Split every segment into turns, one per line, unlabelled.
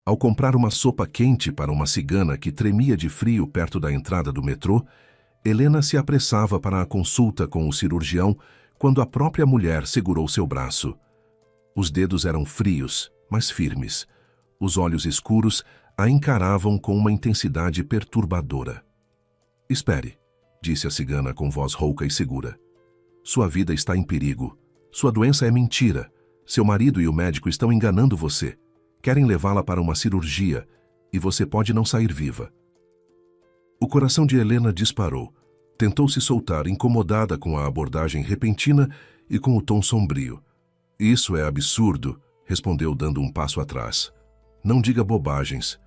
Ao comprar uma sopa quente para uma cigana que tremia de frio perto da entrada do metrô, Helena se apressava para a consulta com o cirurgião quando a própria mulher segurou seu braço. Os dedos eram frios, mas firmes. Os olhos escuros a encaravam com uma intensidade perturbadora. "Espere", disse a cigana com voz rouca e segura. "Sua vida está em perigo. Sua doença é mentira. Seu marido e o médico estão enganando você. Querem levá-la para uma cirurgia e você pode não sair viva." O coração de Helena disparou. Tentou se soltar, incomodada com a abordagem repentina e com o tom sombrio. "Isso é absurdo", respondeu dando um passo atrás. "Não diga bobagens."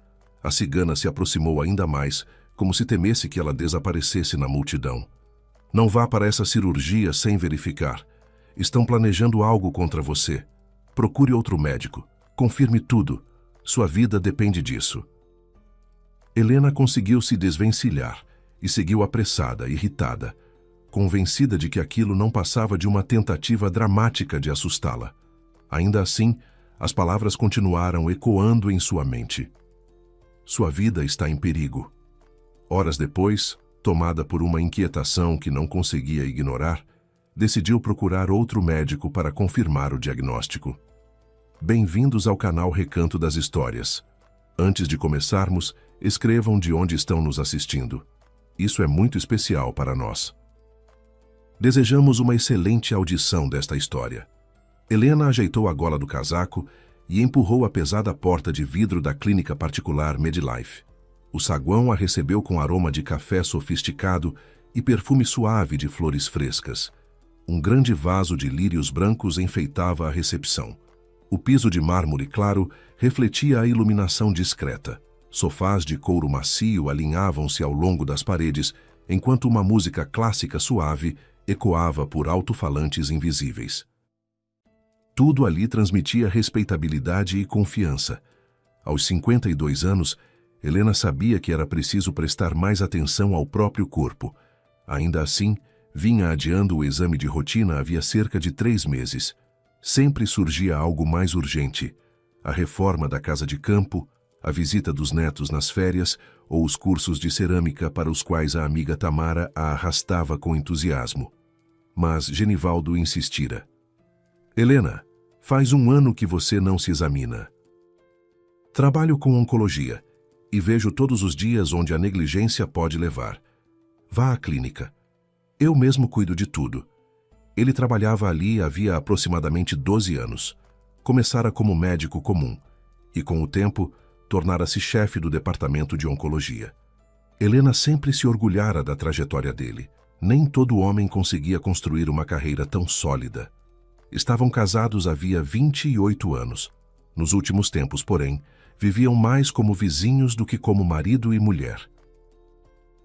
A cigana se aproximou ainda mais, como se temesse que ela desaparecesse na multidão. "Não vá para essa cirurgia sem verificar. Estão planejando algo contra você. Procure outro médico. Confirme tudo. Sua vida depende disso." Helena conseguiu se desvencilhar e seguiu apressada, irritada, convencida de que aquilo não passava de uma tentativa dramática de assustá-la. Ainda assim, as palavras continuaram ecoando em sua mente. Sua vida está em perigo. Horas depois, tomada por uma inquietação que não conseguia ignorar, decidiu procurar outro médico para confirmar o diagnóstico. Bem-vindos ao canal Recanto das Histórias. Antes de começarmos, escrevam de onde estão nos assistindo. Isso é muito especial para nós. Desejamos uma excelente audição desta história. Helena ajeitou a gola do casaco e empurrou a pesada porta de vidro da clínica particular Medlife. O saguão a recebeu com aroma de café sofisticado e perfume suave de flores frescas. Um grande vaso de lírios brancos enfeitava a recepção. O piso de mármore claro refletia a iluminação discreta. Sofás de couro macio alinhavam-se ao longo das paredes, enquanto uma música clássica suave ecoava por alto-falantes invisíveis. Tudo ali transmitia respeitabilidade e confiança. Aos 52 anos, Helena sabia que era preciso prestar mais atenção ao próprio corpo. Ainda assim, vinha adiando o exame de rotina havia cerca de 3 meses. Sempre surgia algo mais urgente: a reforma da casa de campo, a visita dos netos nas férias ou os cursos de cerâmica para os quais a amiga Tamara a arrastava com entusiasmo. Mas Genivaldo insistira. "Helena, faz 1 ano que você não se examina." "Trabalho com oncologia e vejo todos os dias onde a negligência pode levar. Vá à clínica. Eu mesmo cuido de tudo." Ele trabalhava ali havia aproximadamente 12 anos. Começara como médico comum e, com o tempo, tornara-se chefe do departamento de oncologia. Helena sempre se orgulhara da trajetória dele. Nem todo homem conseguia construir uma carreira tão sólida. Estavam casados havia 28 anos. Nos últimos tempos, porém, viviam mais como vizinhos do que como marido e mulher.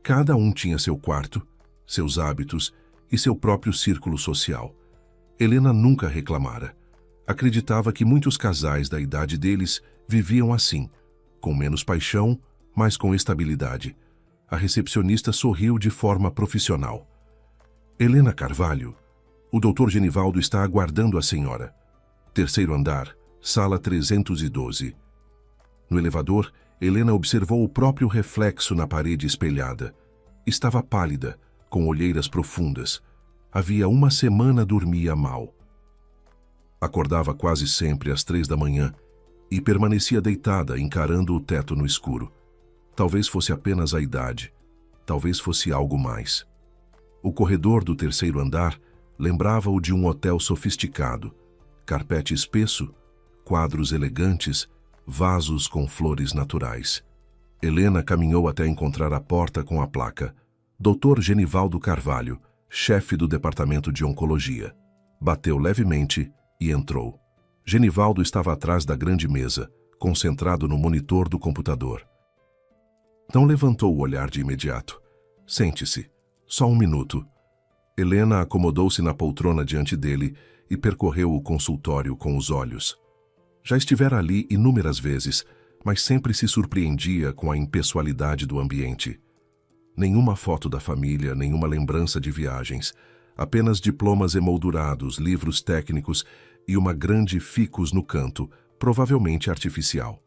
Cada um tinha seu quarto, seus hábitos e seu próprio círculo social. Helena nunca reclamara. Acreditava que muitos casais da idade deles viviam assim, com menos paixão, mas com estabilidade. A recepcionista sorriu de forma profissional. "Helena Carvalho, o Dr. Genivaldo está aguardando a senhora. 3º andar, sala 312. No elevador, Helena observou o próprio reflexo na parede espelhada. Estava pálida, com olheiras profundas. Havia 1 semana dormia mal. Acordava quase sempre às 3 da manhã e permanecia deitada, encarando o teto no escuro. Talvez fosse apenas a idade, talvez fosse algo mais. O corredor do 3º andar lembrava-o de um hotel sofisticado, carpete espesso, quadros elegantes, vasos com flores naturais. Helena caminhou até encontrar a porta com a placa: Dr. Genivaldo Carvalho, chefe do departamento de oncologia. Bateu levemente e entrou. Genivaldo estava atrás da grande mesa, concentrado no monitor do computador. Não levantou o olhar de imediato. "Sente-se. Só 1 minuto." Helena acomodou-se na poltrona diante dele e percorreu o consultório com os olhos. Já estivera ali inúmeras vezes, mas sempre se surpreendia com a impessoalidade do ambiente. Nenhuma foto da família, nenhuma lembrança de viagens. Apenas diplomas emoldurados, livros técnicos e uma grande ficus no canto, provavelmente artificial.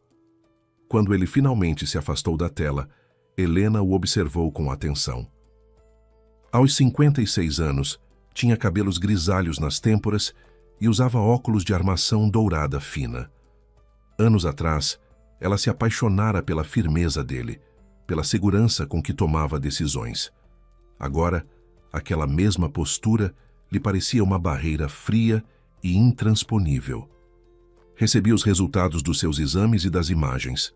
Quando ele finalmente se afastou da tela, Helena o observou com atenção. Aos 56 anos, tinha cabelos grisalhos nas têmporas e usava óculos de armação dourada fina. Anos atrás, ela se apaixonara pela firmeza dele, pela segurança com que tomava decisões. Agora, aquela mesma postura lhe parecia uma barreira fria e intransponível. Recebia os resultados dos seus exames e das imagens.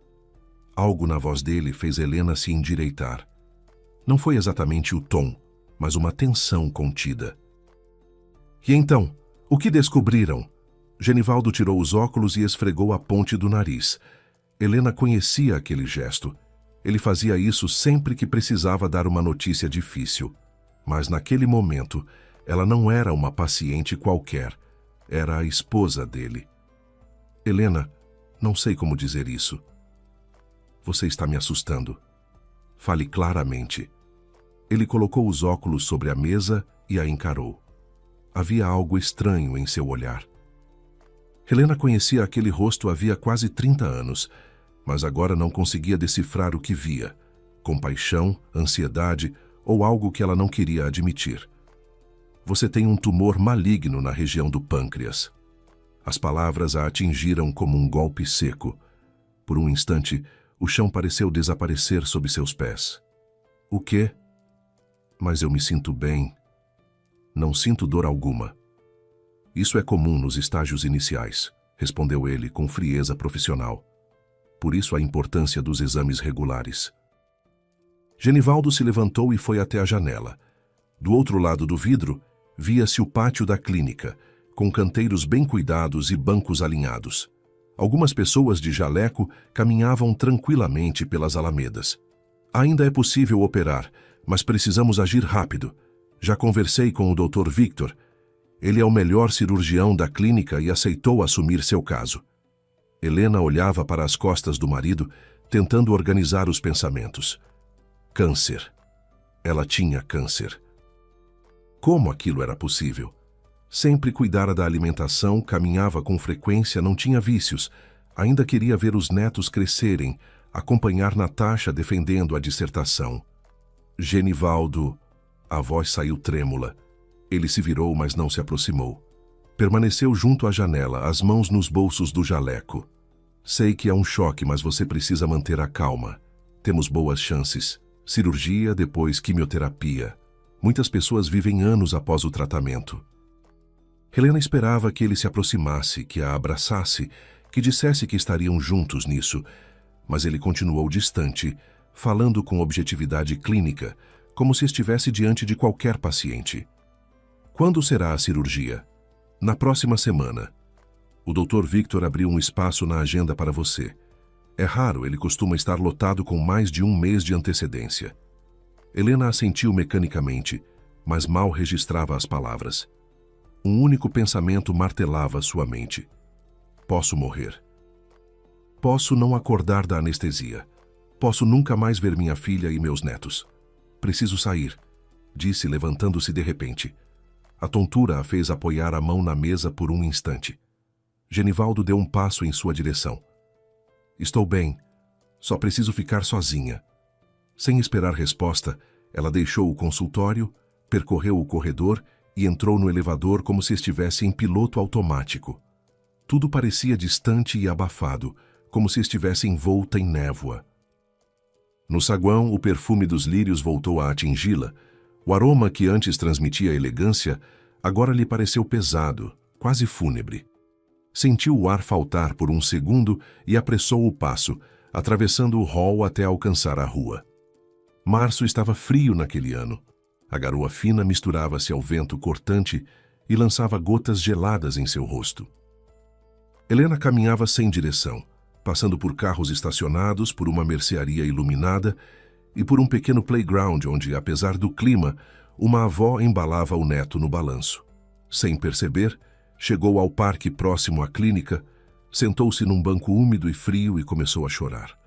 Algo na voz dele fez Helena se endireitar. Não foi exatamente o tom, mas uma tensão contida. E então, o que descobriram? Genivaldo tirou os óculos e esfregou a ponte do nariz. Helena conhecia aquele gesto. Ele fazia isso sempre que precisava dar uma notícia difícil. Mas naquele momento, ela não era uma paciente qualquer. Era a esposa dele. Helena, não sei como dizer isso. Você está me assustando. Fale claramente. Ele colocou os óculos sobre a mesa e a encarou. Havia algo estranho em seu olhar. Helena conhecia aquele rosto havia quase 30 anos, mas agora não conseguia decifrar o que via. Compaixão, ansiedade ou algo que ela não queria admitir. Você tem um tumor maligno na região do pâncreas. As palavras a atingiram como um golpe seco. Por um instante, o chão pareceu desaparecer sob seus pés. O quê? Mas eu me sinto bem. Não sinto dor alguma. Isso é comum nos estágios iniciais, respondeu ele com frieza profissional. Por isso a importância dos exames regulares. Genivaldo se levantou e foi até a janela. Do outro lado do vidro, via-se o pátio da clínica, com canteiros bem cuidados e bancos alinhados. Algumas pessoas de jaleco caminhavam tranquilamente pelas alamedas. Ainda é possível operar, mas precisamos agir rápido. Já conversei com o Dr. Victor. Ele é o melhor cirurgião da clínica e aceitou assumir seu caso. Helena olhava para as costas do marido, tentando organizar os pensamentos. Câncer. Ela tinha câncer. Como aquilo era possível? Sempre cuidara da alimentação, caminhava com frequência, não tinha vícios. Ainda queria ver os netos crescerem, acompanhar Natasha defendendo a dissertação. Genivaldo... A voz saiu trêmula. Ele se virou, mas não se aproximou. Permaneceu junto à janela, as mãos nos bolsos do jaleco. Sei que é um choque, mas você precisa manter a calma. Temos boas chances. Cirurgia, depois quimioterapia. Muitas pessoas vivem anos após o tratamento. Helena esperava que ele se aproximasse, que a abraçasse, que dissesse que estariam juntos nisso, mas ele continuou distante, falando com objetividade clínica, como se estivesse diante de qualquer paciente. Quando será a cirurgia? Na próxima semana. O Dr. Victor abriu um espaço na agenda para você. É raro, ele costuma estar lotado com mais de um mês de antecedência. Helena assentiu mecanicamente, mas mal registrava as palavras. Um único pensamento martelava sua mente. Posso morrer. Posso não acordar da anestesia. Posso nunca mais ver minha filha e meus netos. Preciso sair, disse levantando-se de repente. A tontura a fez apoiar a mão na mesa por um instante. Genivaldo deu um passo em sua direção. Estou bem, só preciso ficar sozinha. Sem esperar resposta, ela deixou o consultório, percorreu o corredor e entrou no elevador como se estivesse em piloto automático. Tudo parecia distante e abafado, como se estivesse envolta em névoa. No saguão, o perfume dos lírios voltou a atingi-la. O aroma que antes transmitia elegância, agora lhe pareceu pesado, quase fúnebre. Sentiu o ar faltar por um segundo e apressou o passo, atravessando o hall até alcançar a rua. Março estava frio naquele ano. A garoa fina misturava-se ao vento cortante e lançava gotas geladas em seu rosto. Helena caminhava sem direção, passando por carros estacionados, por uma mercearia iluminada e por um pequeno playground onde, apesar do clima, uma avó embalava o neto no balanço. Sem perceber, chegou ao parque próximo à clínica, sentou-se num banco úmido e frio e começou a chorar.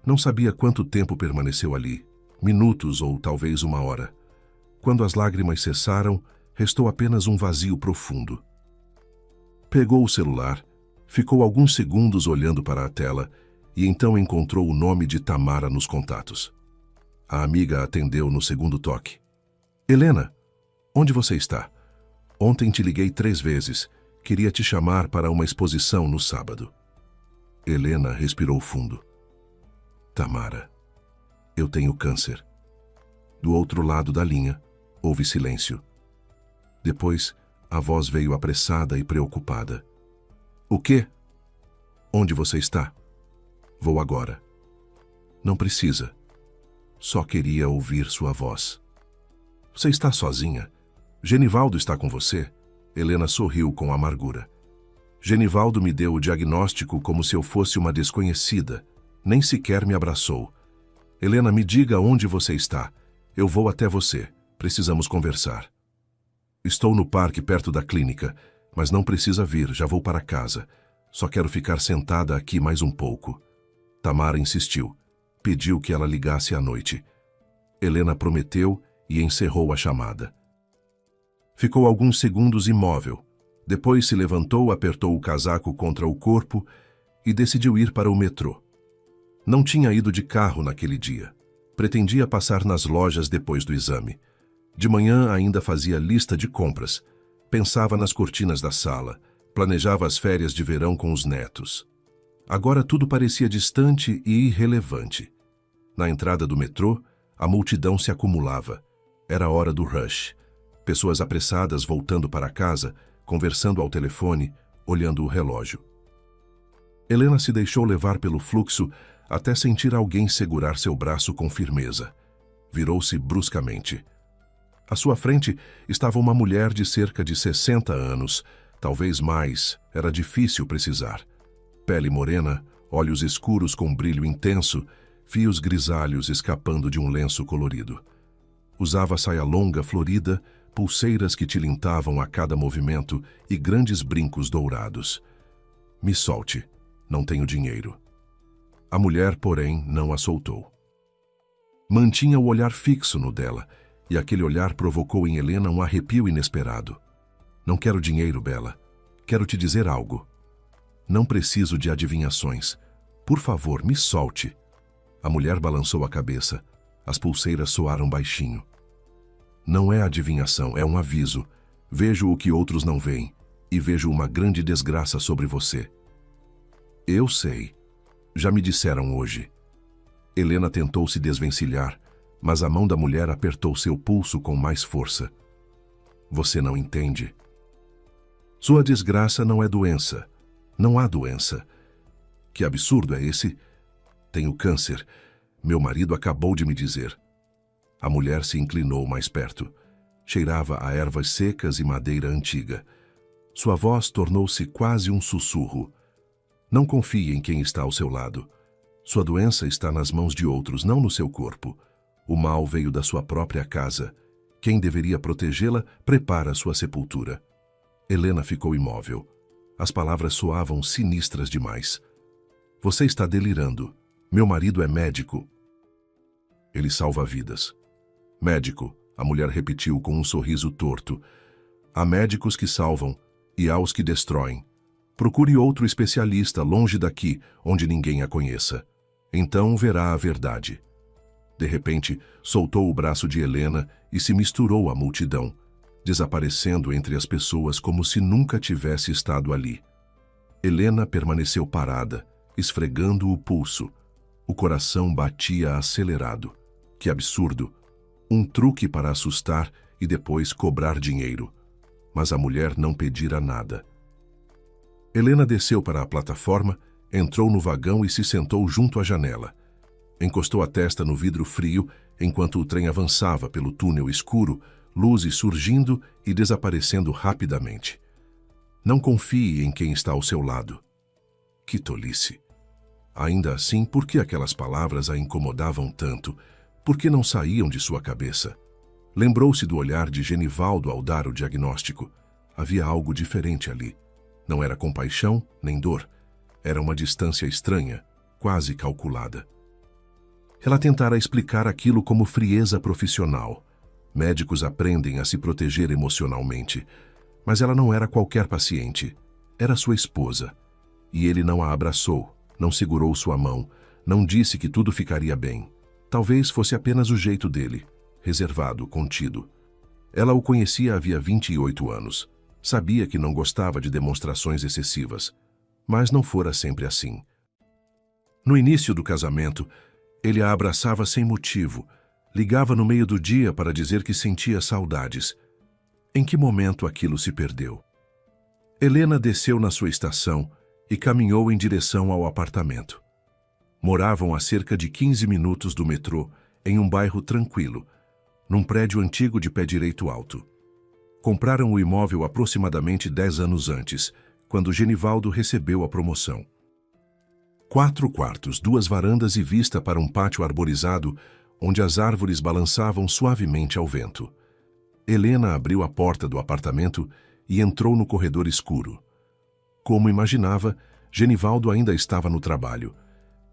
Não sabia quanto tempo permaneceu ali, minutos ou talvez uma hora. Quando as lágrimas cessaram, restou apenas um vazio profundo. Pegou o celular, ficou alguns segundos olhando para a tela e então encontrou o nome de Tamara nos contatos. A amiga atendeu no segundo toque. Helena, onde você está? Ontem te liguei 3 vezes. Queria te chamar para uma exposição no sábado. Helena respirou fundo. Tamara, eu tenho câncer. Do outro lado da linha, houve silêncio. Depois, a voz veio apressada e preocupada. O quê? Onde você está? Vou agora. Não precisa. Só queria ouvir sua voz. Você está sozinha? Genivaldo está com você? Helena sorriu com amargura. Genivaldo me deu o diagnóstico como se eu fosse uma desconhecida. Nem sequer me abraçou. Helena, me diga onde você está. Eu vou até você. Precisamos conversar. Estou no parque perto da clínica, mas não precisa vir, já vou para casa. Só quero ficar sentada aqui mais um pouco. Tamara insistiu. Pediu que ela ligasse à noite. Helena prometeu e encerrou a chamada. Ficou alguns segundos imóvel. Depois se levantou, apertou o casaco contra o corpo e decidiu ir para o metrô. Não tinha ido de carro naquele dia. Pretendia passar nas lojas depois do exame. De manhã ainda fazia lista de compras. Pensava nas cortinas da sala. Planejava as férias de verão com os netos. Agora tudo parecia distante e irrelevante. Na entrada do metrô, a multidão se acumulava. Era hora do rush. Pessoas apressadas voltando para casa, conversando ao telefone, olhando o relógio. Helena se deixou levar pelo fluxo até sentir alguém segurar seu braço com firmeza. Virou-se bruscamente. À sua frente estava uma mulher de cerca de 60 anos, talvez mais, era difícil precisar. Pele morena, olhos escuros com brilho intenso, fios grisalhos escapando de um lenço colorido. Usava saia longa florida, pulseiras que tilintavam a cada movimento e grandes brincos dourados. Me solte, não tenho dinheiro. A mulher, porém, não a soltou. Mantinha o olhar fixo no dela, e aquele olhar provocou em Helena um arrepio inesperado. Não quero dinheiro, Bela. Quero te dizer algo. Não preciso de adivinhações. Por favor, me solte. A mulher balançou a cabeça. As pulseiras soaram baixinho. Não é adivinhação, é um aviso. Vejo o que outros não veem, e vejo uma grande desgraça sobre você. Eu sei. Já me disseram hoje. Helena tentou se desvencilhar, mas a mão da mulher apertou seu pulso com mais força. Você não entende. Sua desgraça não é doença. Não há doença. Que absurdo é esse? Tenho câncer. Meu marido acabou de me dizer. A mulher se inclinou mais perto. Cheirava a ervas secas e madeira antiga. Sua voz tornou-se quase um sussurro. Não confie em quem está ao seu lado. Sua doença está nas mãos de outros, não no seu corpo. O mal veio da sua própria casa. Quem deveria protegê-la prepara sua sepultura. Helena ficou imóvel. As palavras soavam sinistras demais. Você está delirando. Meu marido é médico. Ele salva vidas. Médico, a mulher repetiu com um sorriso torto. Há médicos que salvam e há os que destroem. Procure outro especialista longe daqui, onde ninguém a conheça. Então verá a verdade. De repente, soltou o braço de Helena e se misturou à multidão, desaparecendo entre as pessoas como se nunca tivesse estado ali. Helena permaneceu parada, esfregando o pulso. O coração batia acelerado. Que absurdo! Um truque para assustar e depois cobrar dinheiro. Mas a mulher não pedira nada. Helena desceu para a plataforma, entrou no vagão e se sentou junto à janela. Encostou a testa no vidro frio enquanto o trem avançava pelo túnel escuro, luzes surgindo e desaparecendo rapidamente. Não confie em quem está ao seu lado. Que tolice! Ainda assim, por que aquelas palavras a incomodavam tanto? Por que não saíam de sua cabeça? Lembrou-se do olhar de Genivaldo ao dar o diagnóstico. Havia algo diferente ali. Não era compaixão nem dor. Era uma distância estranha, quase calculada. Ela tentara explicar aquilo como frieza profissional. Médicos aprendem a se proteger emocionalmente. Mas ela não era qualquer paciente. Era sua esposa. E ele não a abraçou, Não segurou sua mão, não disse que tudo ficaria bem. Talvez fosse apenas o jeito dele, reservado, contido. Ela o conhecia havia 28 anos. Sabia que não gostava de demonstrações excessivas, mas não fora sempre assim. No início do casamento, ele a abraçava sem motivo, ligava no meio do dia para dizer que sentia saudades. Em que momento aquilo se perdeu? Helena desceu na sua estação e caminhou em direção ao apartamento. Moravam a cerca de 15 minutos do metrô, em um bairro tranquilo, num prédio antigo de pé direito alto. Compraram o imóvel aproximadamente 10 anos antes, quando Genivaldo recebeu a promoção. 4 quartos, 2 varandas e vista para um pátio arborizado, onde as árvores balançavam suavemente ao vento. Helena abriu a porta do apartamento e entrou no corredor escuro. Como imaginava, Genivaldo ainda estava no trabalho.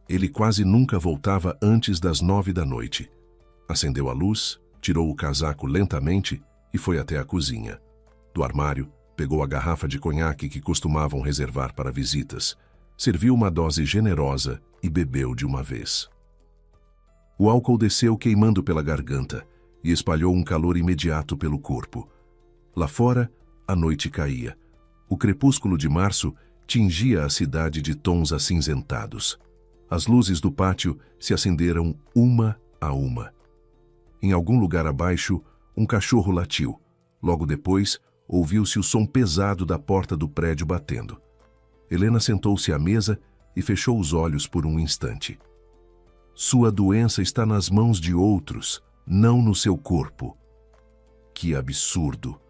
Ele quase nunca voltava antes das 9 da noite. Acendeu a luz, tirou o casaco lentamente e foi até a cozinha. Do armário, pegou a garrafa de conhaque que costumavam reservar para visitas, serviu uma dose generosa e bebeu de uma vez. O álcool desceu queimando pela garganta e espalhou um calor imediato pelo corpo. Lá fora, a noite caía. O crepúsculo de março tingia a cidade de tons acinzentados. As luzes do pátio se acenderam uma a uma. Em algum lugar abaixo, um cachorro latiu. Logo depois, ouviu-se o som pesado da porta do prédio batendo. Helena sentou-se à mesa e fechou os olhos por um instante. Sua doença está nas mãos de outros, não no seu corpo. Que absurdo!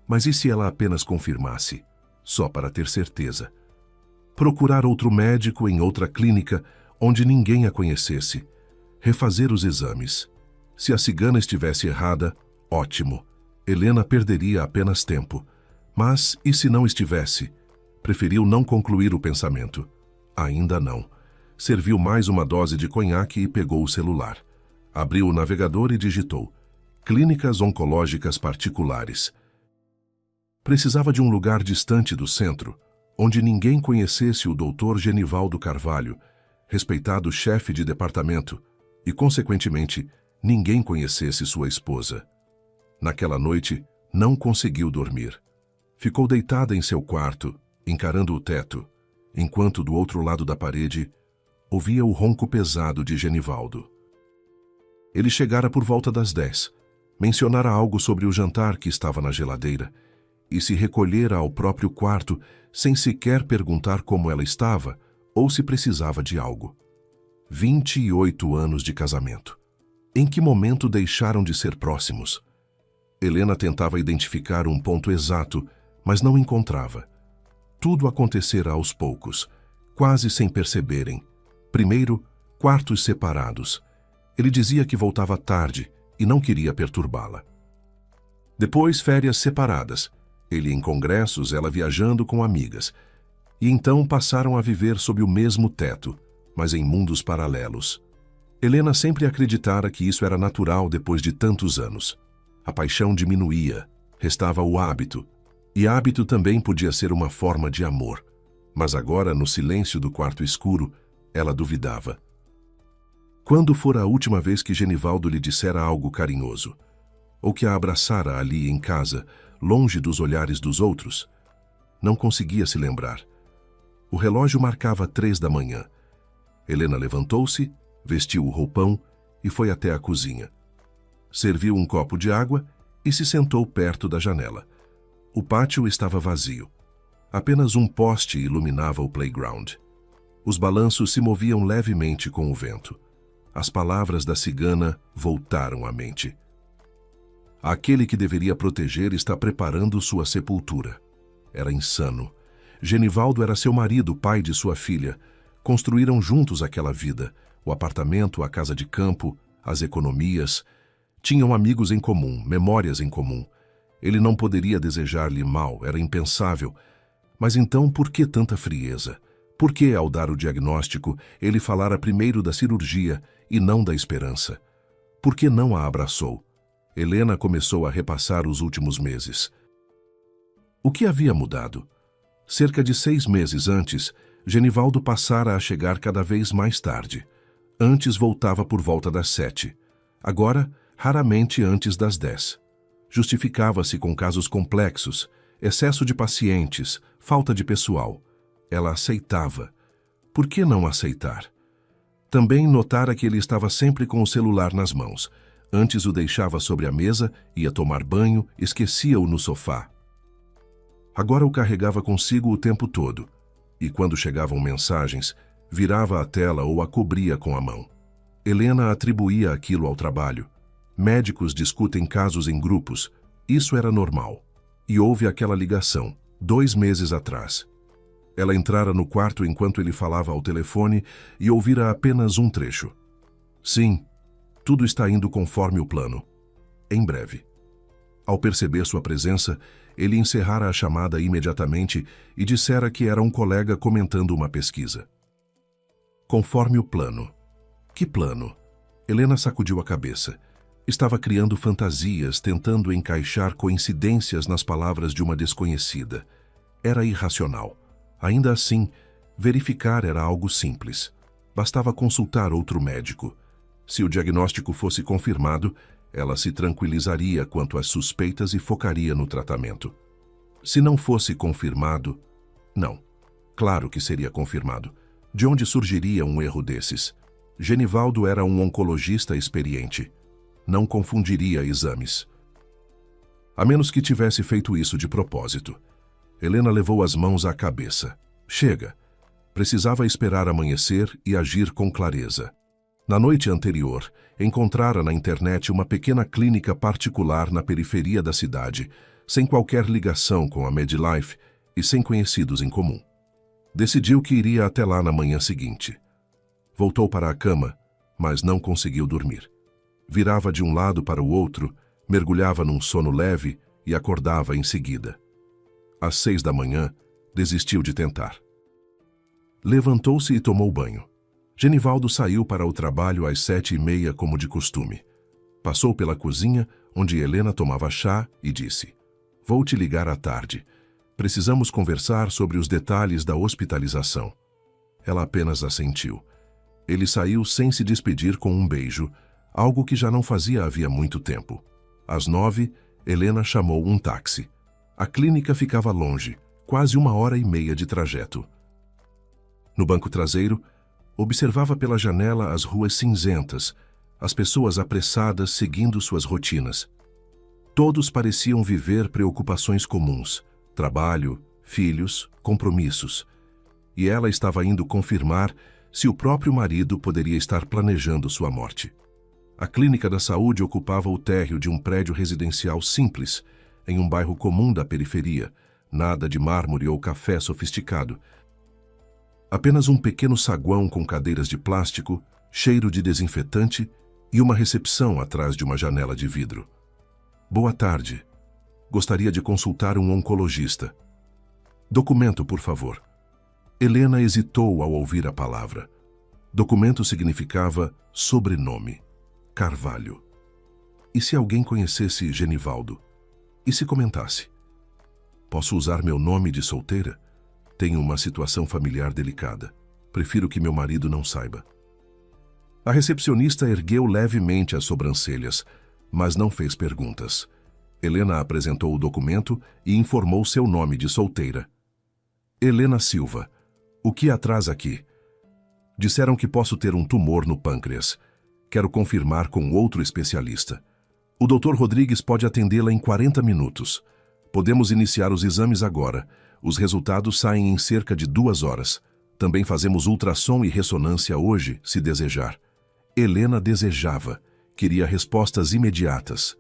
Mas e se ela apenas confirmasse, só para ter certeza? Procurar outro médico em outra clínica onde ninguém a conhecesse. Refazer os exames. Se a cigana estivesse errada, ótimo. Helena perderia apenas tempo. Mas, e se não estivesse? Preferiu não concluir o pensamento. Ainda não. Serviu mais uma dose de conhaque e pegou o celular. Abriu o navegador e digitou: Clínicas oncológicas particulares. Precisava de um lugar distante do centro, onde ninguém conhecesse o Dr. Genivaldo Carvalho, respeitado chefe de departamento, e, consequentemente, ninguém conhecesse sua esposa. Naquela noite, não conseguiu dormir. Ficou deitada em seu quarto, encarando o teto, enquanto do outro lado da parede ouvia o ronco pesado de Genivaldo. Ele chegara por volta das 10, mencionara algo sobre o jantar que estava na geladeira e se recolhera ao próprio quarto sem sequer perguntar como ela estava ou se precisava de algo. 28 anos de casamento. Em que momento deixaram de ser próximos? Helena tentava identificar um ponto exato, mas não encontrava. Tudo acontecera aos poucos, quase sem perceberem. Primeiro, quartos separados. Ele dizia que voltava tarde e não queria perturbá-la. Depois, férias separadas. Ele em congressos, ela viajando com amigas. E então passaram a viver sob o mesmo teto, mas em mundos paralelos. Helena sempre acreditara que isso era natural depois de tantos anos. A paixão diminuía, restava o hábito. E hábito também podia ser uma forma de amor. Mas agora, no silêncio do quarto escuro, ela duvidava. Quando fora a última vez que Genivaldo lhe dissera algo carinhoso? Ou que a abraçara ali em casa, longe dos olhares dos outros? Não conseguia se lembrar. O relógio marcava 3 da manhã. Helena levantou-se, vestiu o roupão e foi até a cozinha. Serviu um copo de água e se sentou perto da janela. O pátio estava vazio. Apenas um poste iluminava o playground. Os balanços se moviam levemente com o vento. As palavras da cigana voltaram à mente. Aquele que deveria proteger está preparando sua sepultura. Era insano. Genivaldo era seu marido, pai de sua filha. Construíram juntos aquela vida, o apartamento, a casa de campo, as economias. Tinham amigos em comum, memórias em comum. Ele não poderia desejar-lhe mal, era impensável. Mas então, por que tanta frieza? Por que, ao dar o diagnóstico, ele falara primeiro da cirurgia e não da esperança? Por que não a abraçou? Helena começou a repassar os últimos meses. O que havia mudado? Cerca de 6 meses antes, Genivaldo passara a chegar cada vez mais tarde. Antes voltava por volta das 7. Agora, raramente antes das 10. Justificava-se com casos complexos, excesso de pacientes, falta de pessoal. Ela aceitava. Por que não aceitar? Também notara que ele estava sempre com o celular nas mãos. Antes o deixava sobre a mesa, ia tomar banho, esquecia-o no sofá. Agora o carregava consigo o tempo todo, e quando chegavam mensagens, virava a tela ou a cobria com a mão. Helena atribuía aquilo ao trabalho. Médicos discutem casos em grupos. Isso era normal. E houve aquela ligação, 2 meses atrás. Ela entrara no quarto enquanto ele falava ao telefone e ouvira apenas um trecho. Sim, tudo está indo conforme o plano. Em breve. Ao perceber sua presença, ele encerrara a chamada imediatamente e dissera que era um colega comentando uma pesquisa. Conforme o plano. Que plano? Helena sacudiu a cabeça. Estava criando fantasias, tentando encaixar coincidências nas palavras de uma desconhecida. Era irracional. Ainda assim, verificar era algo simples. Bastava consultar outro médico. Se o diagnóstico fosse confirmado, ela se tranquilizaria quanto às suspeitas e focaria no tratamento. Se não fosse confirmado, não. Claro que seria confirmado. De onde surgiria um erro desses? Genivaldo era um oncologista experiente. Não confundiria exames. A menos que tivesse feito isso de propósito. Helena levou as mãos à cabeça. Chega. Precisava esperar amanhecer e agir com clareza. Na noite anterior, encontrara na internet uma pequena clínica particular na periferia da cidade, sem qualquer ligação com a MedLife e sem conhecidos em comum. Decidiu que iria até lá na manhã seguinte. Voltou para a cama, mas não conseguiu dormir. Virava de um lado para o outro, mergulhava num sono leve e acordava em seguida. Às 6 da manhã, desistiu de tentar. Levantou-se e tomou banho. Genivaldo saiu para o trabalho às 7h30, como de costume. Passou pela cozinha, onde Helena tomava chá, e disse: "Vou te ligar à tarde. Precisamos conversar sobre os detalhes da hospitalização." Ela apenas assentiu. Ele saiu sem se despedir com um beijo, algo que já não fazia havia muito tempo. Às 9, Helena chamou um táxi. A clínica ficava longe, quase 1h30 de trajeto. No banco traseiro, observava pela janela as ruas cinzentas, as pessoas apressadas seguindo suas rotinas. Todos pareciam viver preocupações comuns, trabalho, filhos, compromissos. E ela estava indo confirmar se o próprio marido poderia estar planejando sua morte. A clínica da saúde ocupava o térreo de um prédio residencial simples, em um bairro comum da periferia, nada de mármore ou café sofisticado. Apenas um pequeno saguão com cadeiras de plástico, cheiro de desinfetante e uma recepção atrás de uma janela de vidro. "Boa tarde. Gostaria de consultar um oncologista." "Documento, por favor." Helena hesitou ao ouvir a palavra. Documento significava sobrenome. Carvalho. E se alguém conhecesse Genivaldo? E se comentasse? "Posso usar meu nome de solteira? Tenho uma situação familiar delicada. Prefiro que meu marido não saiba." A recepcionista ergueu levemente as sobrancelhas, mas não fez perguntas. Helena apresentou o documento e informou seu nome de solteira. "Helena Silva. O que atrás aqui?" "Disseram que posso ter um tumor no pâncreas. Quero confirmar com outro especialista. O Dr. Rodrigues pode atendê-la em 40 minutos. Podemos iniciar os exames agora. Os resultados saem em cerca de 2 horas. Também fazemos ultrassom e ressonância hoje, se desejar." Helena desejava. Queria respostas imediatas.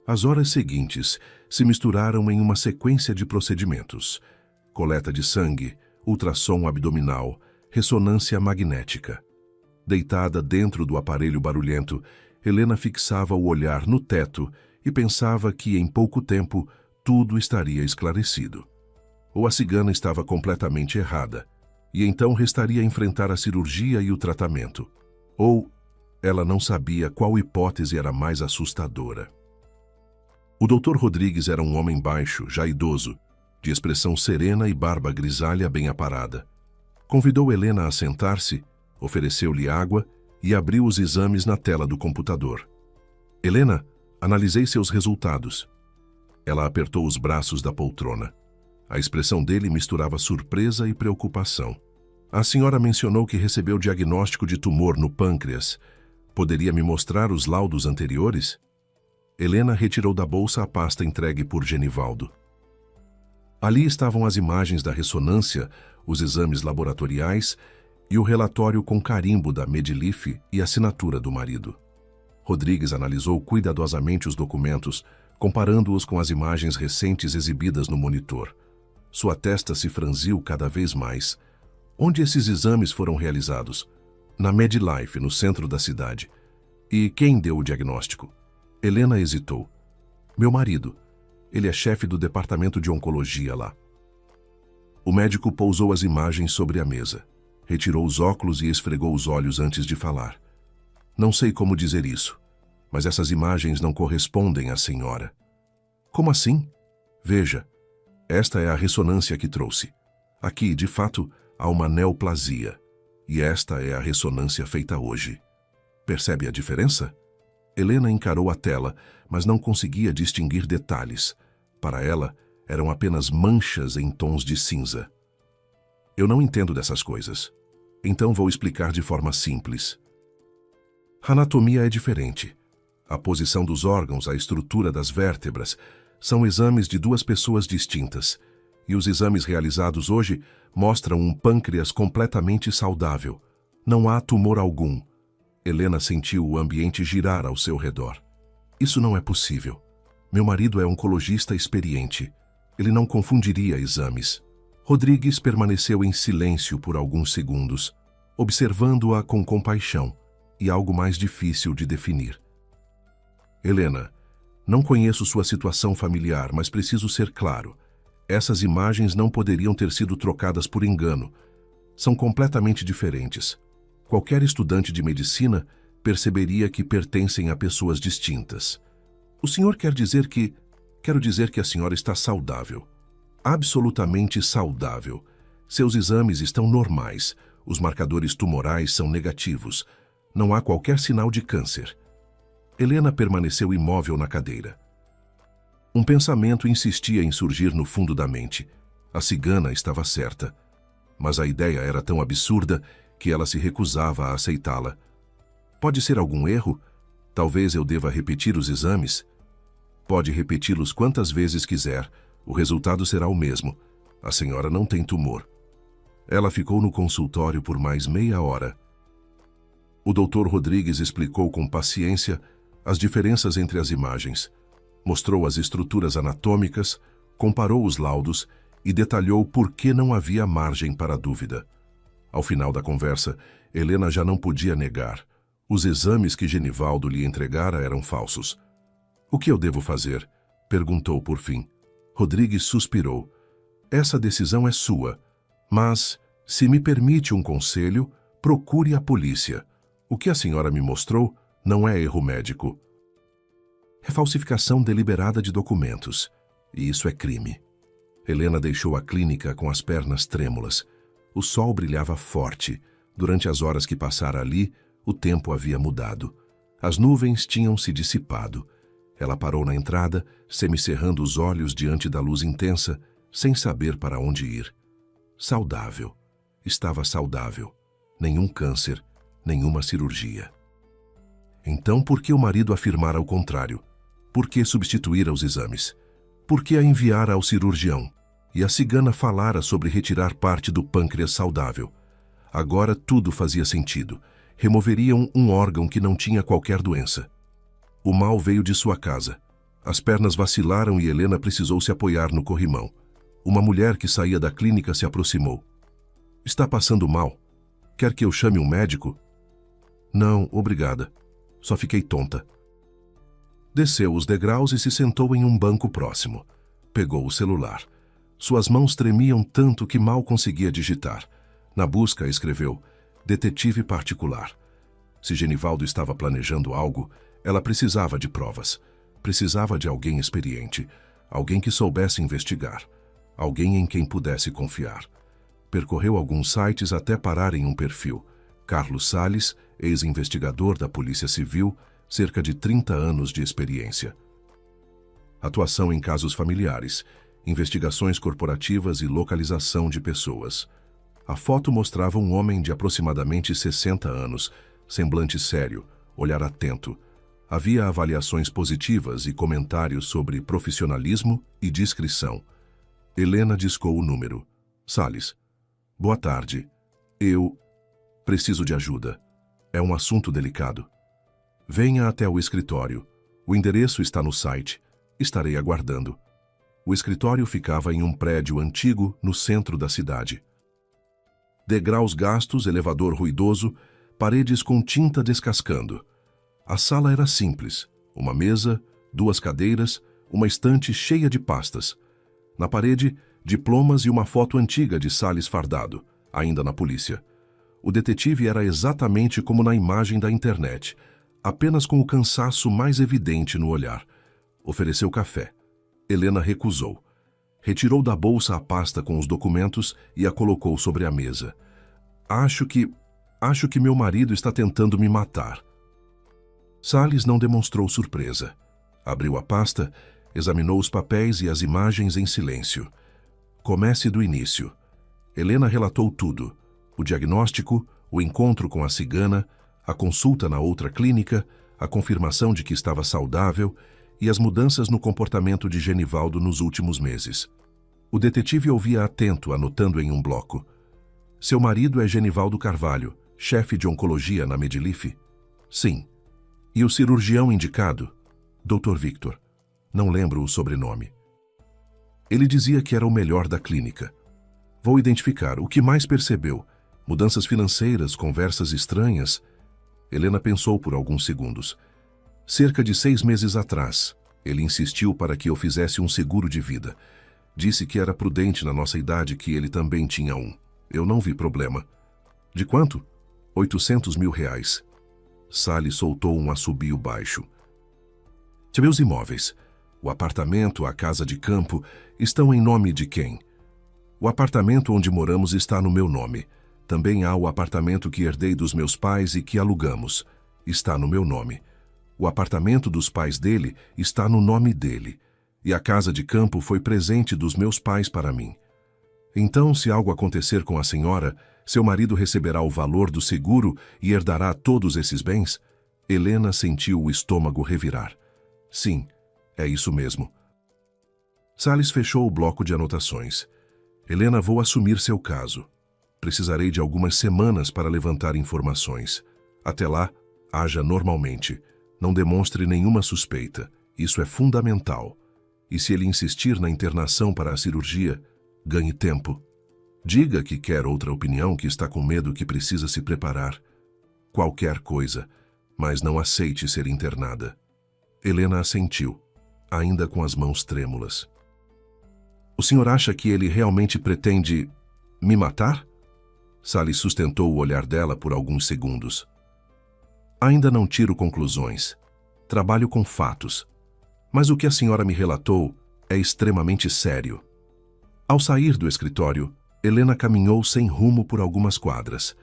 As horas seguintes se misturaram em uma sequência de procedimentos. Coleta de sangue, ultrassom abdominal, ressonância magnética. Deitada dentro do aparelho barulhento, Helena fixava o olhar no teto e pensava que, em pouco tempo, tudo estaria esclarecido. Ou a cigana estava completamente errada, e então restaria enfrentar a cirurgia e o tratamento. Ou ela não sabia qual hipótese era mais assustadora. O Dr. Rodrigues era um homem baixo, já idoso. de expressão serena e barba grisalha bem aparada. Convidou Helena a sentar-se, ofereceu-lhe água e abriu os exames na tela do computador. Helena, analisei seus resultados. Ela apertou os braços da poltrona. A expressão dele misturava surpresa e preocupação. A senhora mencionou que recebeu diagnóstico de tumor no pâncreas. Poderia me mostrar os laudos anteriores? Helena retirou da bolsa a pasta entregue por Genivaldo. Ali estavam as imagens da ressonância, os exames laboratoriais e o relatório com carimbo da Medilif e assinatura do marido. Rodrigues analisou cuidadosamente os documentos, comparando-os com as imagens recentes exibidas no monitor. Sua testa se franziu cada vez mais. Onde esses exames foram realizados? Na Medilife, no centro da cidade. E quem deu o diagnóstico? Helena hesitou. Meu marido. Ele é chefe do departamento de oncologia lá. O médico pousou as imagens sobre a mesa. Retirou os óculos e esfregou os olhos antes de falar. Não sei como dizer isso, mas essas imagens não correspondem à senhora. Como assim? Veja, esta é a ressonância que trouxe. Aqui, de fato, há uma neoplasia. E esta é a ressonância feita hoje. Percebe a diferença? Helena encarou a tela, mas não conseguia distinguir detalhes. Para ela, eram apenas manchas em tons de cinza. Eu não entendo dessas coisas. Então vou explicar de forma simples. A anatomia é diferente. A posição dos órgãos, a estrutura das vértebras, são exames de duas pessoas distintas. E os exames realizados hoje mostram um pâncreas completamente saudável. Não há tumor algum. Helena sentiu o ambiente girar ao seu redor. Isso não é possível. Meu marido é oncologista experiente. Ele não confundiria exames. Rodrigues permaneceu em silêncio por alguns segundos, observando-a com compaixão e algo mais difícil de definir. Helena, não conheço sua situação familiar, mas preciso ser claro. Essas imagens não poderiam ter sido trocadas por engano. São completamente diferentes. Qualquer estudante de medicina perceberia que pertencem a pessoas distintas. O senhor quer dizer que... Quero dizer que a senhora está saudável. Absolutamente saudável. Seus exames estão normais. Os marcadores tumorais são negativos. Não há qualquer sinal de câncer. Helena permaneceu imóvel na cadeira. Um pensamento insistia em surgir no fundo da mente. A cigana estava certa. Mas a ideia era tão absurda que ela se recusava a aceitá-la. Pode ser algum erro? Talvez eu deva repetir os exames? Pode repeti-los quantas vezes quiser. O resultado será o mesmo. A senhora não tem tumor. Ela ficou no consultório por mais meia hora. O Dr. Rodrigues explicou com paciência as diferenças entre as imagens. Mostrou as estruturas anatômicas, comparou os laudos e detalhou por que não havia margem para dúvida. Ao final da conversa, Helena já não podia negar. Os exames que Genivaldo lhe entregara eram falsos. O que eu devo fazer? Perguntou por fim. Rodrigues suspirou. Essa decisão é sua, mas, se me permite um conselho, procure a polícia. O que a senhora me mostrou não é erro médico. É falsificação deliberada de documentos, e isso é crime. Helena deixou a clínica com as pernas trêmulas. O sol brilhava forte. Durante as horas que passara ali, o tempo havia mudado. As nuvens tinham se dissipado. Ela parou na entrada, semicerrando os olhos diante da luz intensa, sem saber para onde ir. Saudável. Estava saudável. Nenhum câncer, nenhuma cirurgia. Então por que o marido afirmara o contrário? Por que substituíra os exames? Por que a enviara ao cirurgião? E a cigana falara sobre retirar parte do pâncreas saudável. Agora tudo fazia sentido. Removeriam um órgão que não tinha qualquer doença. O mal veio de sua casa. As pernas vacilaram e Helena precisou se apoiar no corrimão. Uma mulher que saía da clínica se aproximou. Está passando mal? Quer que eu chame um médico? Não, obrigada. Só fiquei tonta. Desceu os degraus e se sentou em um banco próximo. Pegou o celular. Suas mãos tremiam tanto que mal conseguia digitar. Na busca, escreveu: detetive particular. Se Genivaldo estava planejando algo, ela precisava de provas. Precisava de alguém experiente, alguém que soubesse investigar. alguém em quem pudesse confiar. Percorreu alguns sites até parar em um perfil. Carlos Salles, ex-investigador da Polícia Civil, cerca de 30 anos de experiência. Atuação em casos familiares, investigações corporativas e localização de pessoas. A foto mostrava um homem de aproximadamente 60 anos, semblante sério, olhar atento. Havia avaliações positivas e comentários sobre profissionalismo e discrição. Helena discou o número. Salles. Boa tarde. Eu preciso de ajuda. É um assunto delicado. Venha até o escritório. O endereço está no site. Estarei aguardando. O escritório ficava em um prédio antigo no centro da cidade. Degraus gastos, elevador ruidoso, paredes com tinta descascando. A sala era simples. Uma mesa, 2 cadeiras, uma estante cheia de pastas. Na parede, diplomas e uma foto antiga de Salles fardado, ainda na polícia. O detetive era exatamente como na imagem da internet, apenas com o cansaço mais evidente no olhar. Ofereceu café. Helena recusou. Retirou da bolsa a pasta com os documentos e a colocou sobre a mesa. Acho que meu marido está tentando me matar. Salles não demonstrou surpresa. Abriu a pasta, examinou os papéis e as imagens em silêncio. Comece do início. Helena relatou tudo. O diagnóstico, o encontro com a cigana, a consulta na outra clínica, a confirmação de que estava saudável e as mudanças no comportamento de Genivaldo nos últimos meses. O detetive ouvia atento, anotando em um bloco. Seu marido é Genivaldo Carvalho, chefe de oncologia na Medilife? Sim. E o cirurgião indicado? Dr. Victor. Não lembro o sobrenome. Ele dizia que era o melhor da clínica. Vou identificar. O que mais percebeu? Mudanças financeiras, conversas estranhas? Helena pensou por alguns segundos. Cerca de 6 meses atrás, ele insistiu para que eu fizesse um seguro de vida. Disse que era prudente na nossa idade, que ele também tinha um. Eu não vi problema. De quanto? 800 mil reais. Salles soltou um assobio baixo. Meus imóveis, o apartamento, a casa de campo, estão em nome de quem? O apartamento onde moramos está no meu nome. Também há o apartamento que herdei dos meus pais e que alugamos. Está no meu nome. O apartamento dos pais dele está no nome dele. E a casa de campo foi presente dos meus pais para mim. Então, se algo acontecer com a senhora, seu marido receberá o valor do seguro e herdará todos esses bens? Helena sentiu o estômago revirar. Sim, é isso mesmo. Salles fechou o bloco de anotações. Helena, vou assumir seu caso. Precisarei de algumas semanas para levantar informações. Até lá, haja normalmente. Não demonstre nenhuma suspeita. Isso é fundamental. E se ele insistir na internação para a cirurgia, ganhe tempo. Diga que quer outra opinião, que está com medo, que precisa se preparar. Qualquer coisa, mas não aceite ser internada. Helena assentiu, ainda com as mãos trêmulas. O senhor acha que ele realmente pretende me matar? Salles sustentou o olhar dela por alguns segundos. Ainda não tiro conclusões. Trabalho com fatos. Mas o que a senhora me relatou é extremamente sério. Ao sair do escritório, Helena caminhou sem rumo por algumas quadras.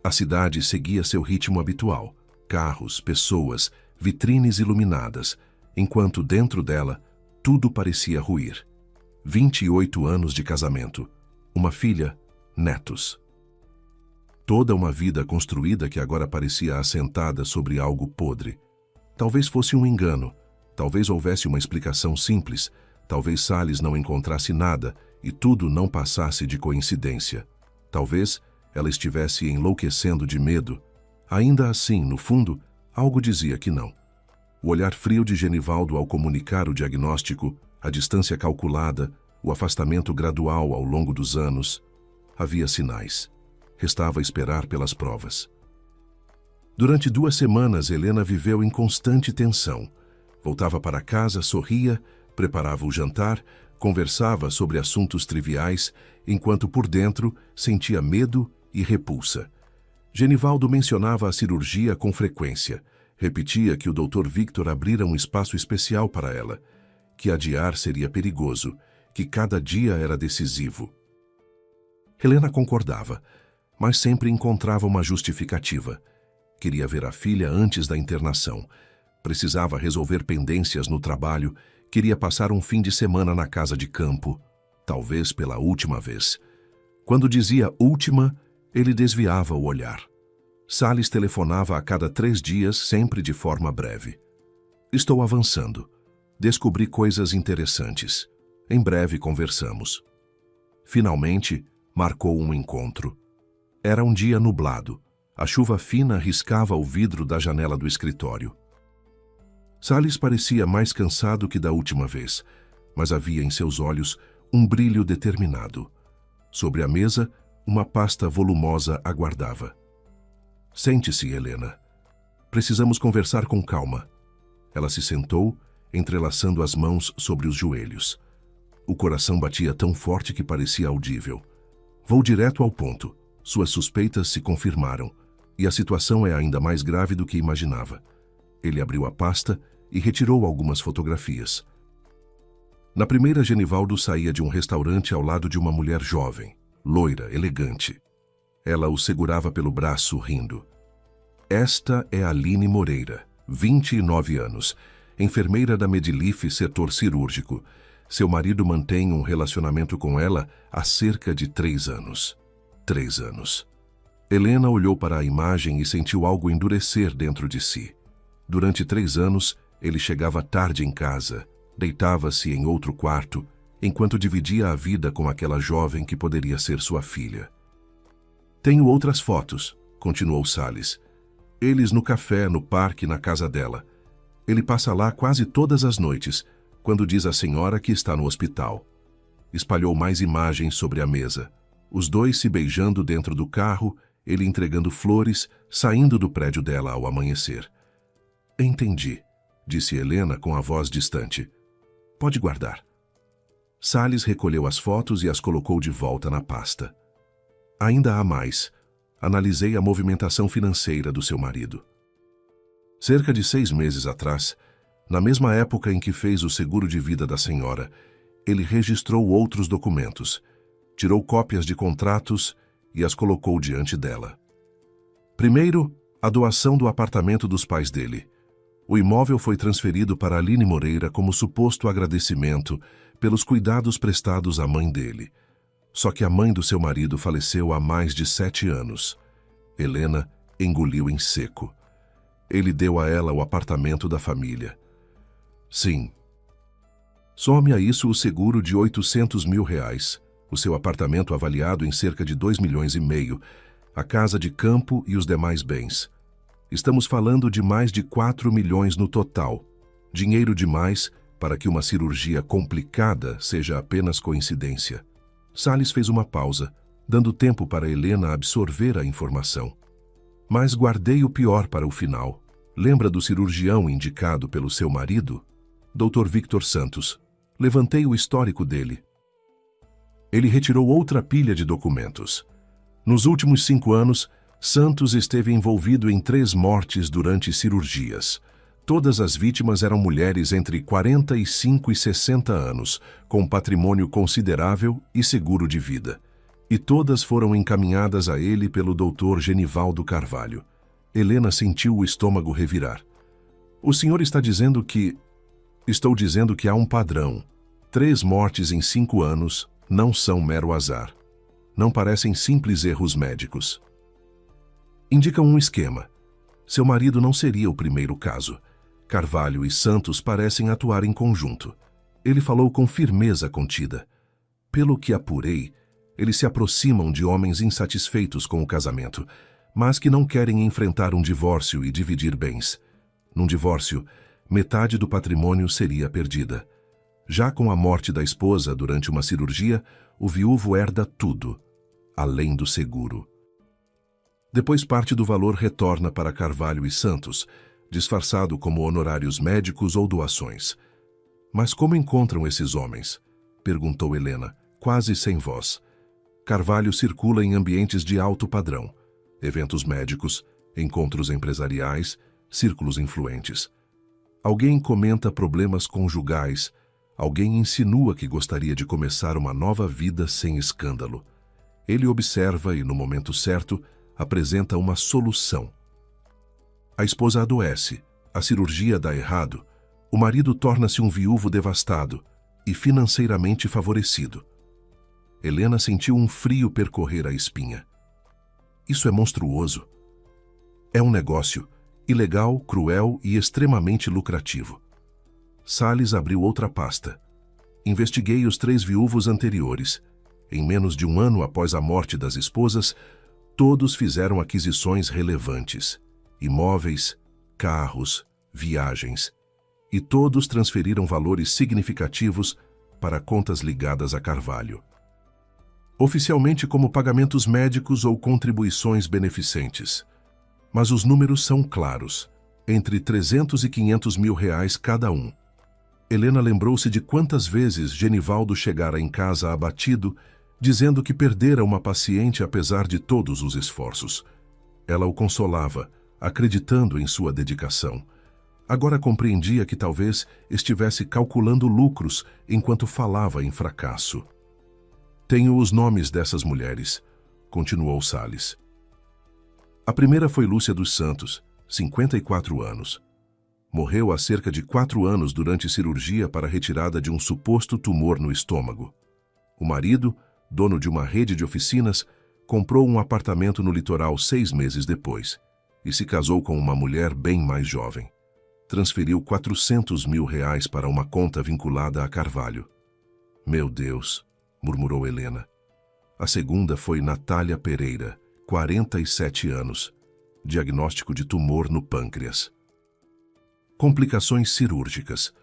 A cidade seguia seu ritmo habitual. Carros, pessoas, vitrines iluminadas, enquanto dentro dela tudo parecia ruir. 28 anos de casamento. Uma filha, netos. Toda uma vida construída que agora parecia assentada sobre algo podre. Talvez fosse um engano. Talvez houvesse uma explicação simples. Talvez Salles não encontrasse nada e tudo não passasse de coincidência. Talvez ela estivesse enlouquecendo de medo. Ainda assim, no fundo, algo dizia que não. O olhar frio de Genivaldo ao comunicar o diagnóstico, a distância calculada, o afastamento gradual ao longo dos anos. Havia sinais. Restava esperar pelas provas. Durante 2 semanas, Helena viveu em constante tensão. Voltava para casa, sorria, preparava o jantar, conversava sobre assuntos triviais, enquanto por dentro sentia medo e repulsa. Genivaldo mencionava a cirurgia com frequência. Repetia que o Dr. Victor abrira um espaço especial para ela, que adiar seria perigoso que cada dia era decisivo. Helena concordava, mas sempre encontrava uma justificativa. Queria ver a filha antes da internação. Precisava resolver pendências no trabalho. Queria passar um fim de semana na casa de campo, talvez pela última vez. Quando dizia última, ele desviava o olhar. Salles telefonava a cada 3 dias, sempre de forma breve. Estou avançando. Descobri coisas interessantes. Em breve conversamos. Finalmente, marcou um encontro. Era um dia nublado. A chuva fina riscava o vidro da janela do escritório. Salles parecia mais cansado que da última vez, mas havia em seus olhos um brilho determinado. Sobre a mesa, uma pasta volumosa aguardava. Sente-se, Helena. Precisamos conversar com calma. Ela se sentou, entrelaçando as mãos sobre os joelhos. O coração batia tão forte que parecia audível. Vou direto ao ponto. Suas suspeitas se confirmaram, e a situação é ainda mais grave do que imaginava. Ele abriu a pasta e retirou algumas fotografias. Na primeira, Genivaldo saía de um restaurante ao lado de uma mulher jovem, loira, elegante. Ela o segurava pelo braço, rindo. Esta é Aline Moreira, 29 anos, enfermeira da Medilife, setor cirúrgico. Seu marido mantém um relacionamento com ela há cerca de 3 anos. 3 anos. Helena olhou para a imagem e sentiu algo endurecer dentro de si. Durante 3 anos, ele chegava tarde em casa, deitava-se em outro quarto, enquanto dividia a vida com aquela jovem que poderia ser sua filha. Tenho outras fotos, continuou Salles. Eles no café, no parque, na casa dela. Ele passa lá quase todas as noites, quando diz à senhora que está no hospital. Espalhou mais imagens sobre a mesa. Os dois se beijando dentro do carro, ele entregando flores, saindo do prédio dela ao amanhecer. Entendi, disse Helena com a voz distante. Pode guardar. Salles recolheu as fotos e as colocou de volta na pasta. Ainda há mais. Analisei a movimentação financeira do seu marido. Cerca de 6 meses atrás, na mesma época em que fez o seguro de vida da senhora, ele registrou outros documentos, tirou cópias de contratos e as colocou diante dela. Primeiro, a doação do apartamento dos pais dele. O imóvel foi transferido para Aline Moreira como suposto agradecimento pelos cuidados prestados à mãe dele. Só que a mãe do seu marido faleceu há mais de 7 anos. Helena engoliu em seco. Ele deu a ela o apartamento da família. Sim. Some a isso o seguro de R$800 mil, o seu apartamento avaliado em cerca de 2,5 milhões, a casa de campo e os demais bens. Estamos falando de mais de 4 milhões no total. Dinheiro demais para que uma cirurgia complicada seja apenas coincidência. Salles fez uma pausa, dando tempo para Helena absorver a informação. Mas guardei o pior para o final. Lembra do cirurgião indicado pelo seu marido? Dr. Victor Santos. Levantei o histórico dele. Ele retirou outra pilha de documentos. Nos últimos 5 anos, Santos esteve envolvido em 3 mortes durante cirurgias. Todas as vítimas eram mulheres entre 45 e 60 anos, com patrimônio considerável e seguro de vida. E todas foram encaminhadas a ele pelo Dr. Genivaldo Carvalho. Helena sentiu o estômago revirar. O senhor está dizendo que... Estou dizendo que há um padrão. 3 mortes em 5 anos não são mero azar. Não parecem simples erros médicos. Indicam um esquema. Seu marido não seria o primeiro caso. Carvalho e Santos parecem atuar em conjunto. Ele falou com firmeza contida. Pelo que apurei, eles se aproximam de homens insatisfeitos com o casamento, mas que não querem enfrentar um divórcio e dividir bens. Num divórcio, metade do patrimônio seria perdida. Já com a morte da esposa durante uma cirurgia, o viúvo herda tudo, além do seguro. Depois parte do valor retorna para Carvalho e Santos, disfarçado como honorários médicos ou doações. Mas como encontram esses homens? Perguntou Helena, quase sem voz. Carvalho circula em ambientes de alto padrão. Eventos médicos, encontros empresariais, círculos influentes. Alguém comenta problemas conjugais, Alguém insinua que gostaria de começar uma nova vida sem escândalo. Ele observa e, no momento certo, apresenta uma solução. A esposa adoece, a cirurgia dá errado, o marido torna-se um viúvo devastado e financeiramente favorecido. Helena sentiu um frio percorrer a espinha. Isso é monstruoso. É um negócio ilegal, cruel e extremamente lucrativo. Salles abriu outra pasta. Investiguei os 3 viúvos anteriores. Em menos de 1 ano após a morte das esposas, todos fizeram aquisições relevantes. Imóveis, carros, viagens. E todos transferiram valores significativos para contas ligadas a Carvalho. Oficialmente como pagamentos médicos ou contribuições beneficentes. Mas os números são claros, entre 300 e 500 mil reais cada um. Helena lembrou-se de quantas vezes Genivaldo chegara em casa abatido, dizendo que perdera uma paciente apesar de todos os esforços. Ela o consolava, acreditando em sua dedicação. Agora compreendia que talvez estivesse calculando lucros enquanto falava em fracasso. Tenho os nomes dessas mulheres, continuou Salles. A primeira foi Lúcia dos Santos, 54 anos. Morreu há cerca de 4 anos durante cirurgia para a retirada de um suposto tumor no estômago. O marido, dono de uma rede de oficinas, comprou um apartamento no litoral 6 meses depois e se casou com uma mulher bem mais jovem. Transferiu 400 mil reais para uma conta vinculada a Carvalho. Meu Deus, murmurou Helena. A segunda foi Natália Pereira, 47 anos, diagnóstico de tumor no pâncreas. Complicações cirúrgicas.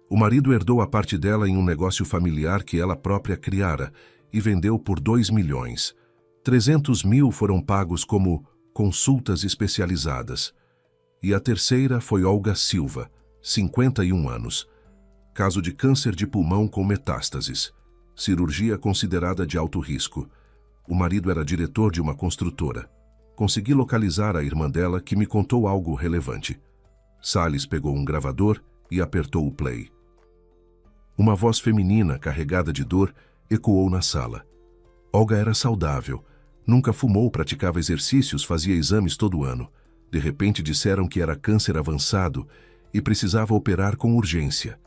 O marido herdou a parte dela em um negócio familiar que ela própria criara e vendeu por 2 milhões. 300 mil foram pagos como consultas especializadas. E a terceira foi Olga Silva, 51 anos. Caso de câncer de pulmão com metástases. Cirurgia considerada de alto risco. O marido era diretor de uma construtora. Consegui localizar a irmã dela, que me contou algo relevante. Salles pegou um gravador e apertou o play. Uma voz feminina, carregada de dor, ecoou na sala. Olga era saudável. Nunca fumou, praticava exercícios, fazia exames todo ano. De repente disseram que era câncer avançado e precisava operar com urgência.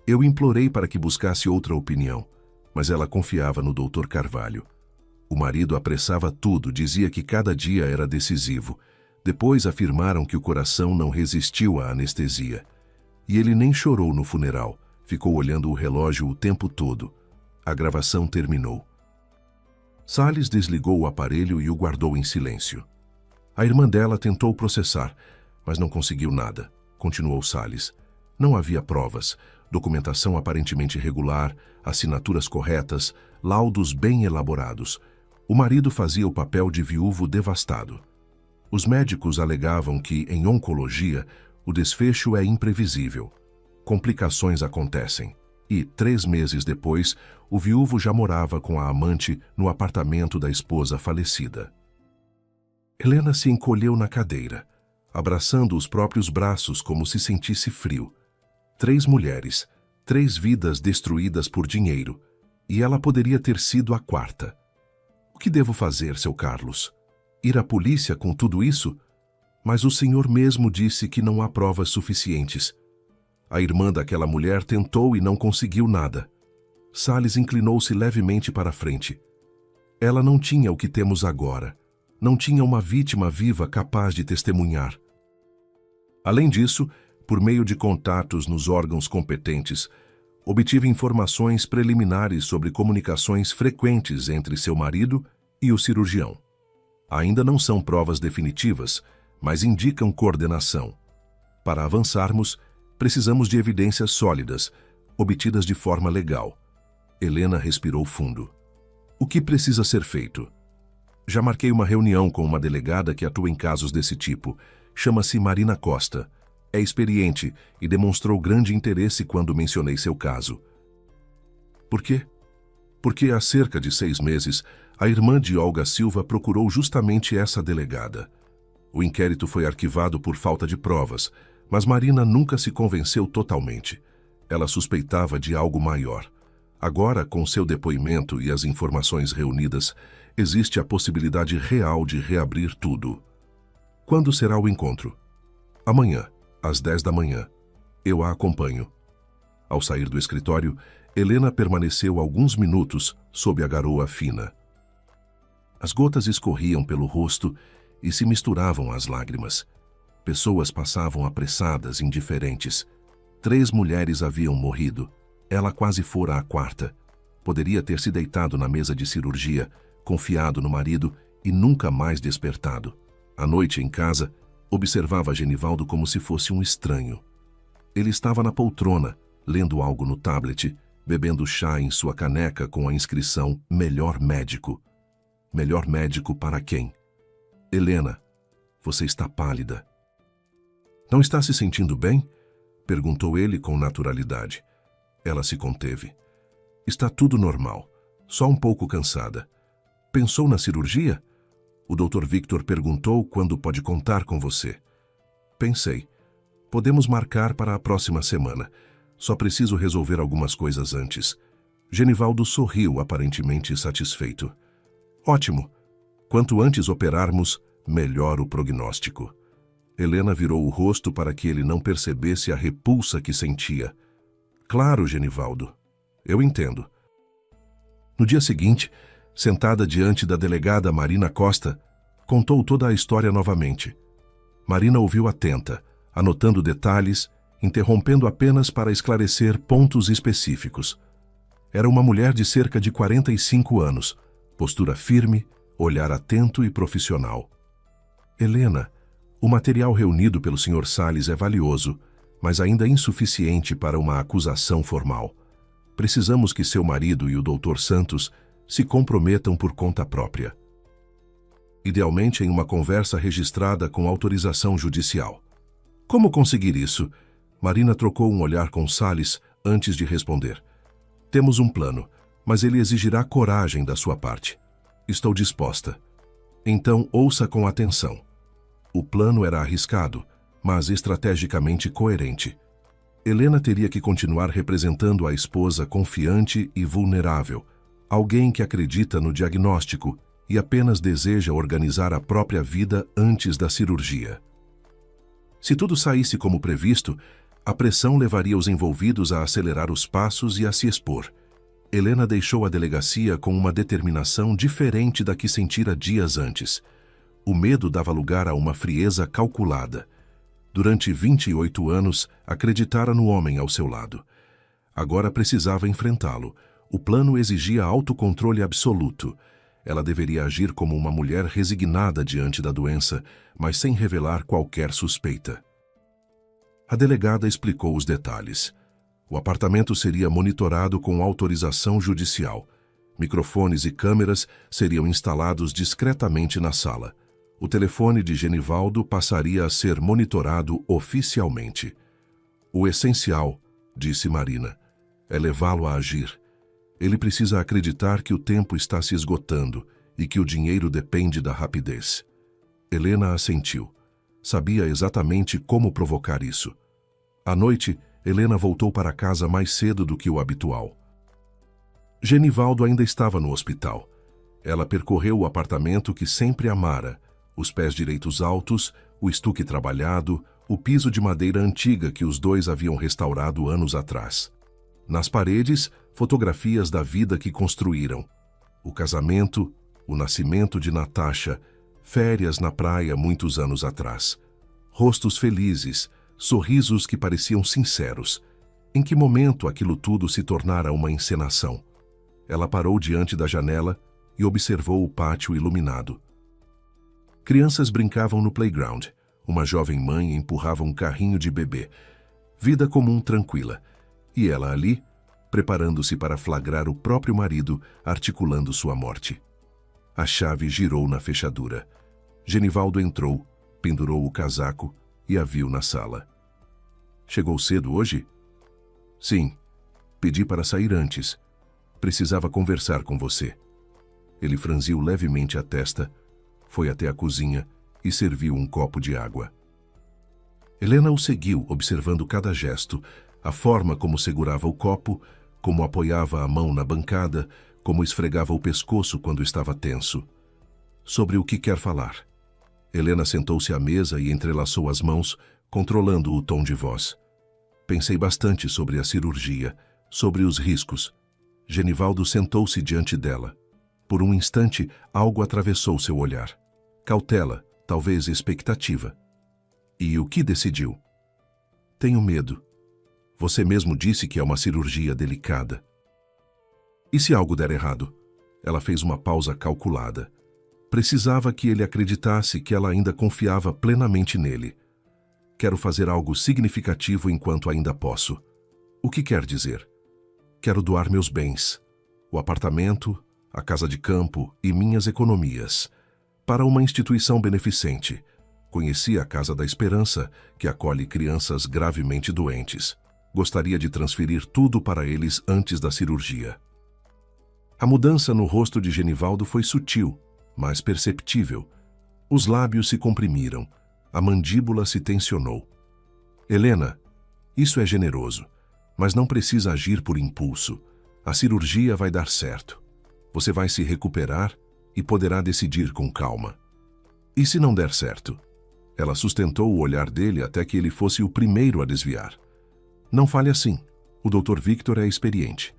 Eu implorei para que buscasse outra opinião, mas ela confiava no Dr. Carvalho. O marido apressava tudo, dizia que cada dia era decisivo. Depois afirmaram que o coração não resistiu à anestesia. E ele nem chorou no funeral, ficou olhando o relógio o tempo todo. A gravação terminou. Salles desligou o aparelho e o guardou em silêncio. A irmã dela tentou processar, mas não conseguiu nada, continuou Salles. Não havia provas, documentação aparentemente regular, assinaturas corretas, laudos bem elaborados. O marido fazia o papel de viúvo devastado. Os médicos alegavam que, em oncologia, o desfecho é imprevisível. Complicações acontecem. E, 3 meses depois, o viúvo já morava com a amante no apartamento da esposa falecida. Helena se encolheu na cadeira, abraçando os próprios braços como se sentisse frio. 3 mulheres, 3 vidas destruídas por dinheiro, e ela poderia ter sido a 4ª. O que devo fazer, seu Carlos? Ir à polícia com tudo isso? Mas o senhor mesmo disse que não há provas suficientes. A irmã daquela mulher tentou e não conseguiu nada. Salles inclinou-se levemente para a frente. Ela não tinha o que temos agora. Não tinha uma vítima viva capaz de testemunhar. Além disso, por meio de contatos nos órgãos competentes, obtive informações preliminares sobre comunicações frequentes entre seu marido e o cirurgião. Ainda não são provas definitivas, mas indicam coordenação. Para avançarmos, precisamos de evidências sólidas, obtidas de forma legal. Helena respirou fundo. O que precisa ser feito? Já marquei uma reunião com uma delegada que atua em casos desse tipo. Chama-se Marina Costa. É experiente e demonstrou grande interesse quando mencionei seu caso. Por quê? Porque há cerca de 6 meses, a irmã de Olga Silva procurou justamente essa delegada. O inquérito foi arquivado por falta de provas, mas Marina nunca se convenceu totalmente. Ela suspeitava de algo maior. Agora, com seu depoimento e as informações reunidas, existe a possibilidade real de reabrir tudo. Quando será o encontro? Amanhã, às 10 da manhã. Eu a acompanho. Ao sair do escritório, Helena permaneceu alguns minutos sob a garoa fina. As gotas escorriam pelo rosto e se misturavam às lágrimas. Pessoas passavam apressadas, indiferentes. 3 mulheres haviam morrido. Ela quase fora a 4ª. Poderia ter se deitado na mesa de cirurgia, confiado no marido e nunca mais despertado. À noite, em casa, observava Genivaldo como se fosse um estranho. Ele estava na poltrona, lendo algo no tablet, bebendo chá em sua caneca com a inscrição Melhor Médico. Melhor médico para quem? Helena, você está pálida. Não está se sentindo bem? Perguntou ele com naturalidade. Ela se conteve. Está tudo normal, só um pouco cansada. Pensou na cirurgia? O Dr. Victor perguntou quando pode contar com você. Pensei. Podemos marcar para a próxima semana. Só preciso resolver algumas coisas antes. Genivaldo sorriu, aparentemente satisfeito. Ótimo. Quanto antes operarmos, melhor o prognóstico. Helena virou o rosto para que ele não percebesse a repulsa que sentia. Claro, Genivaldo. Eu entendo. No dia seguinte, sentada diante da delegada Marina Costa, contou toda a história novamente. Marina ouviu atenta, anotando detalhes, interrompendo apenas para esclarecer pontos específicos. Era uma mulher de cerca de 45 anos, postura firme, olhar atento e profissional. Helena, o material reunido pelo Sr. Salles é valioso, mas ainda insuficiente para uma acusação formal. Precisamos que seu marido e o Dr. Santos se comprometam por conta própria. Idealmente em uma conversa registrada com autorização judicial. Como conseguir isso? Marina trocou um olhar com Salles antes de responder. Temos um plano, mas ele exigirá coragem da sua parte. Estou disposta. Então ouça com atenção. O plano era arriscado, mas estrategicamente coerente. Helena teria que continuar representando a esposa confiante e vulnerável, alguém que acredita no diagnóstico e apenas deseja organizar a própria vida antes da cirurgia. Se tudo saísse como previsto, a pressão levaria os envolvidos a acelerar os passos e a se expor. Helena deixou a delegacia com uma determinação diferente da que sentira dias antes. O medo dava lugar a uma frieza calculada. Durante 28 anos, acreditara no homem ao seu lado. Agora precisava enfrentá-lo. O plano exigia autocontrole absoluto. Ela deveria agir como uma mulher resignada diante da doença, mas sem revelar qualquer suspeita. A delegada explicou os detalhes. O apartamento seria monitorado com autorização judicial. Microfones e câmeras seriam instalados discretamente na sala. O telefone de Genivaldo passaria a ser monitorado oficialmente. O essencial, disse Marina, é levá-lo a agir. Ele precisa acreditar que o tempo está se esgotando e que o dinheiro depende da rapidez. Helena assentiu. Sabia exatamente como provocar isso. À noite, Helena voltou para casa mais cedo do que o habitual. Genivaldo ainda estava no hospital. Ela percorreu o apartamento que sempre amara, os pés direitos altos, o estuque trabalhado, o piso de madeira antiga que os dois haviam restaurado anos atrás. Nas paredes, fotografias da vida que construíram. O casamento, o nascimento de Natasha, férias na praia muitos anos atrás. Rostos felizes, sorrisos que pareciam sinceros. Em que momento aquilo tudo se tornara uma encenação? Ela parou diante da janela e observou o pátio iluminado. Crianças brincavam no playground. Uma jovem mãe empurrava um carrinho de bebê. Vida comum tranquila. E ela ali, preparando-se para flagrar o próprio marido, articulando sua morte. A chave girou na fechadura. Genivaldo entrou, pendurou o casaco e a viu na sala. Chegou cedo hoje? Sim. Pedi para sair antes. Precisava conversar com você. Ele franziu levemente a testa, foi até a cozinha e serviu um copo de água. Helena o seguiu, observando cada gesto, A forma como segurava o copo, como apoiava a mão na bancada, como esfregava o pescoço quando estava tenso. Sobre o que quer falar? Helena sentou-se à mesa e entrelaçou as mãos, controlando o tom de voz. Pensei bastante sobre a cirurgia, sobre os riscos. Genivaldo sentou-se diante dela. Por um instante, algo atravessou seu olhar. Cautela, talvez expectativa. E o que decidiu? Tenho medo. Você mesmo disse que é uma cirurgia delicada. E se algo der errado? Ela fez uma pausa calculada. Precisava que ele acreditasse que ela ainda confiava plenamente nele. Quero fazer algo significativo enquanto ainda posso. O que quer dizer? Quero doar meus bens, o apartamento, a casa de campo e minhas economias, para uma instituição beneficente. Conheci a Casa da Esperança, que acolhe crianças gravemente doentes. Gostaria de transferir tudo para eles antes da cirurgia. A mudança no rosto de Genivaldo foi sutil, mas perceptível. Os lábios se comprimiram, a mandíbula se tensionou. Helena, isso é generoso, mas não precisa agir por impulso. A cirurgia vai dar certo. Você vai se recuperar e poderá decidir com calma. E se não der certo? Ela sustentou o olhar dele até que ele fosse o primeiro a desviar. Não fale assim. O Dr. Victor é experiente.